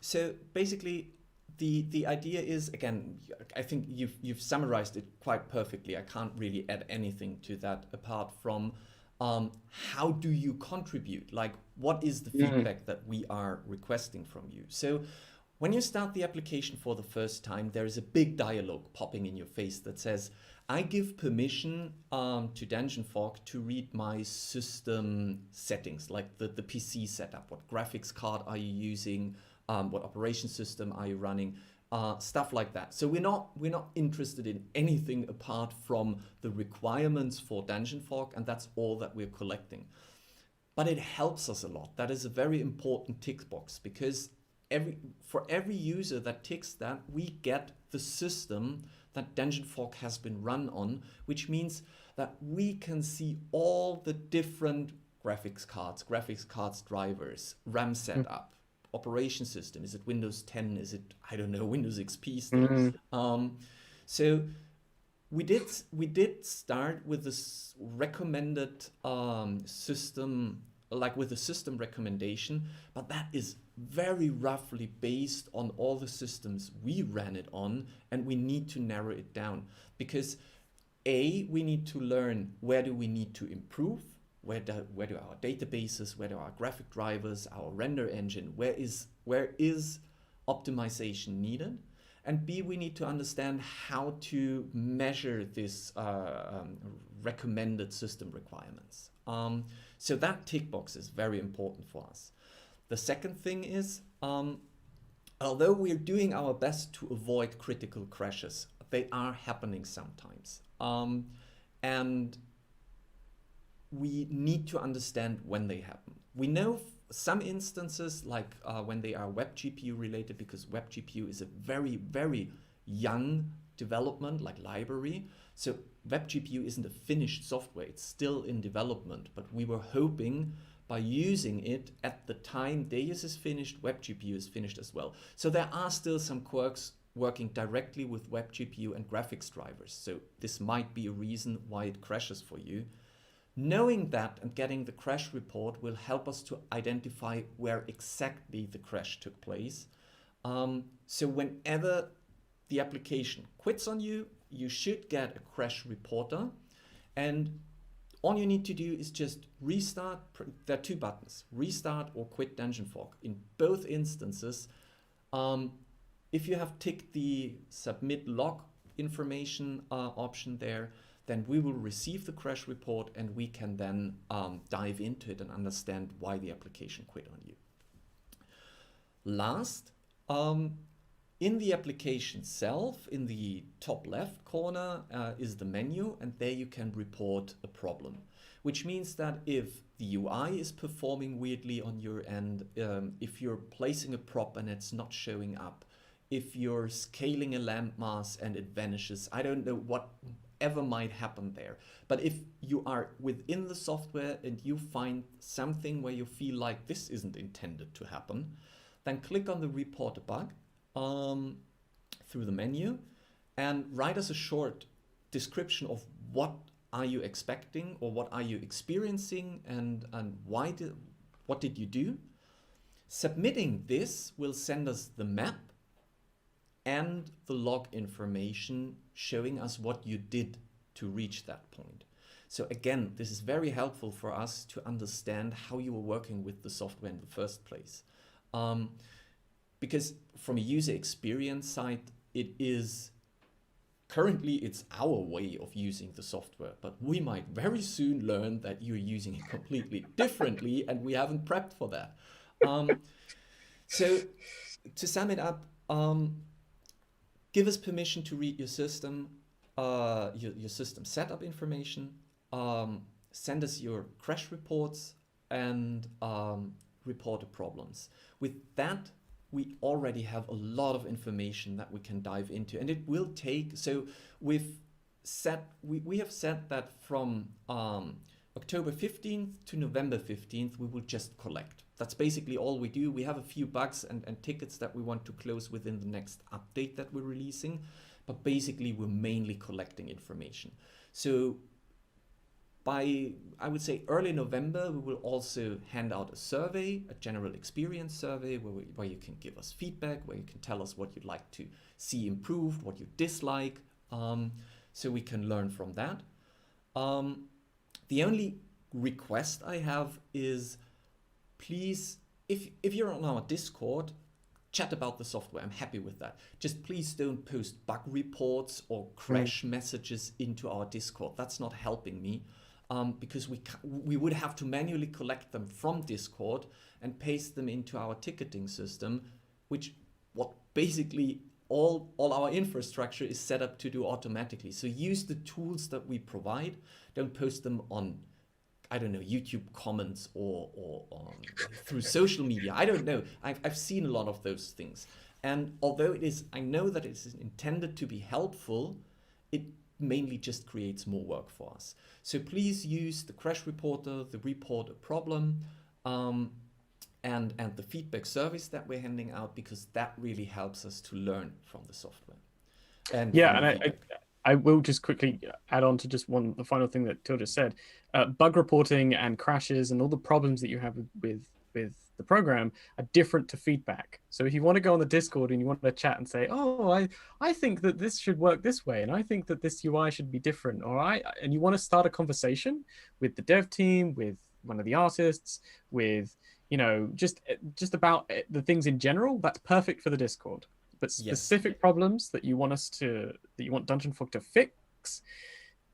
So basically, the idea is, again, I think you've summarized it quite perfectly. I can't really add anything to that apart from how do you contribute? Like, what is the feedback that we are requesting from you? So when you start the application for the first time, there is a big dialogue popping in your face that says, I give permission to Dungeon Fog to read my system settings, like the PC setup. What graphics card are you using? What operation system are you running? Stuff like that. So we're not interested in anything apart from the requirements for Dungeon Fog, and that's all that we're collecting. But it helps us a lot. That is a very important tick box, because for every user that ticks that, we get the system that Dungeon Fog has been run on, which means that we can see all the different graphics cards drivers, RAM setup, operation system. Is it Windows 10? Is it, I don't know, Windows XP still? So we did start with this recommended system, like with a system recommendation, but that is very roughly based on all the systems we ran it on, and we need to narrow it down because we need to learn where do we need to improve, where do our databases, where do our graphic drivers, our render engine, where is optimization needed, And B, we need to understand how to measure this recommended system requirements. So that tick box is very important for us. The second thing is, although we're doing our best to avoid critical crashes, they are happening sometimes. And we need to understand when they happen. We know some instances, like when they are web GPU related, because web GPU is a very, very young development, like library. So web GPU isn't a finished software, it's still in development, but we were hoping by using it at the time DEIOS is finished, web GPU is finished as well. So there are still some quirks working directly with web GPU and graphics drivers. So this might be a reason why it crashes for you. Knowing that and getting the crash report will help us to identify where exactly the crash took place. So whenever the application quits on you, you should get a crash reporter. And all you need to do is just restart. There are two buttons, restart or quit Dungeon Fog. In both instances, if you have ticked the submit log information option there, then we will receive the crash report and we can then dive into it and understand why the application quit on you. Last, in the application itself, in the top left corner is the menu, and there you can report a problem, which means that if the UI is performing weirdly on your end, if you're placing a prop and it's not showing up, if you're scaling a landmass and it vanishes, I don't know whatever might happen there. But if you are within the software and you find something where you feel like this isn't intended to happen, then click on the report a bug through the menu and write us a short description of what are you expecting or what are you experiencing and what did you do. Submitting this will send us the map and the log information showing us what you did to reach that point. So again, this is very helpful for us to understand how you were working with the software in the first place. Because from a user experience side, currently it's our way of using the software, but we might very soon learn that you're using it completely differently and we haven't prepped for that. So to sum it up, give us permission to read your system, your system setup information, send us your crash reports and report the problems. With that, we already have a lot of information that we can dive into, and it will take, so we have said that from October 15th to November 15th, we will just collect. That's basically all we do. We have a few bugs and tickets that we want to close within the next update that we're releasing, but basically we're mainly collecting information. So by, I would say, early November, we will also hand out a survey, a general experience survey, where you can give us feedback, where you can tell us what you'd like to see improved, what you dislike, so we can learn from that. The only request I have is, please, if you're on our Discord, chat about the software. I'm happy with that. Just please don't post bug reports or crash messages into our Discord. That's not helping me. Because we would have to manually collect them from Discord and paste them into our ticketing system, which basically all our infrastructure is set up to do automatically. So use the tools that we provide. Don't post them on, I don't know, YouTube comments or through social media. I don't know. I've seen a lot of those things. And although I know that it's intended to be helpful, it mainly just creates more work for us. So please use the crash reporter, the report a problem, and the feedback service that we're handing out, because that really helps us to learn from the software. And I will just quickly add on to just the final thing that Till just said. Bug reporting and crashes and all the problems that you have with the program are different to feedback. So if you want to go on the Discord and you want to chat and say, oh, I think that this should work this way, and I think that this UI should be different, and you want to start a conversation with the dev team, with one of the artists, with, just about the things in general, that's perfect for the Discord. but specific problems that you want Dungeon Fog to fix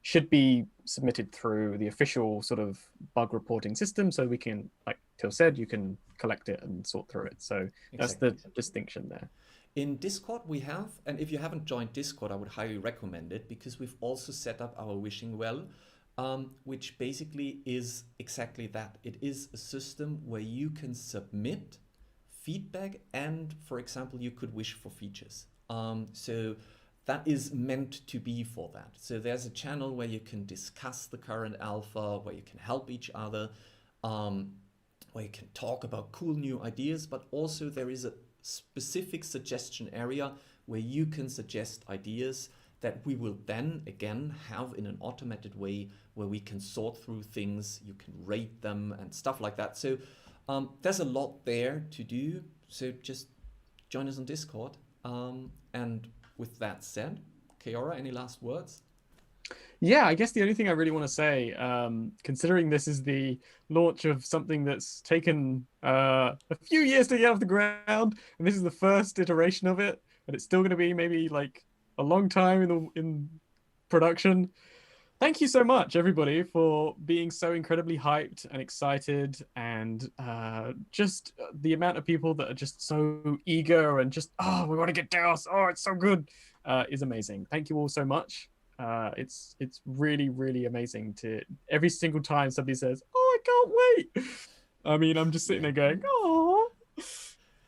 should be submitted through the official sort of bug reporting system, so we can, like Till said, you can collect it and sort through it. So that's the distinction there. In Discord we have, and if you haven't joined Discord, I would highly recommend it, because we've also set up our wishing well, which basically is exactly that. It is a system where you can submit feedback and, for example, you could wish for features. So that is meant to be for that. So there's a channel where you can discuss the current alpha, where you can help each other, where you can talk about cool new ideas, but also there is a specific suggestion area where you can suggest ideas that we will then again have in an automated way, where we can sort through things, you can rate them and stuff like that. So there's a lot there to do. So just join us on Discord. And with that said, Caeora, any last words? Yeah, I guess the only thing I really want to say, considering this is the launch of something that's taken a few years to get off the ground, and this is the first iteration of it, and it's still going to be maybe like a long time in production. Thank you so much, everybody, for being so incredibly hyped and excited, and just the amount of people that are just so eager and just, oh, we want to get DEIOS, oh, it's so good, is amazing. Thank you all so much. It's really, really amazing to every single time somebody says, oh, I can't wait. I mean, I'm just sitting there going, oh.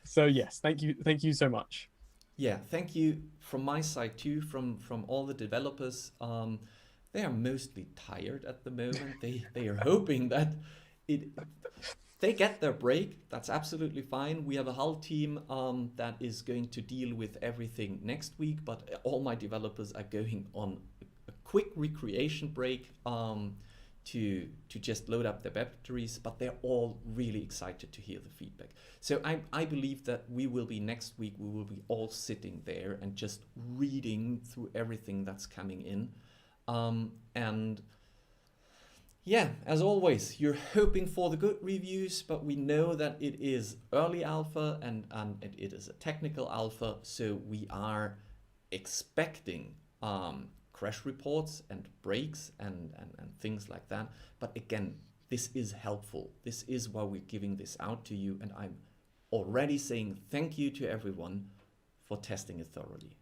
So yes, thank you so much. Yeah, thank you from my side too, from all the developers. They are mostly tired at the moment. They are hoping that they get their break. That's absolutely fine. We have a whole team that is going to deal with everything next week, but all my developers are going on a quick recreation break to just load up their batteries, but they're all really excited to hear the feedback. So I believe that we will be next week, we will be all sitting there and just reading through everything that's coming in. And yeah, as always, you're hoping for the good reviews, but we know that it is early alpha and it is a technical alpha, so we are expecting crash reports and breaks and things like that. But again, this is helpful. This is why we're giving this out to you, and I'm already saying thank you to everyone for testing it thoroughly.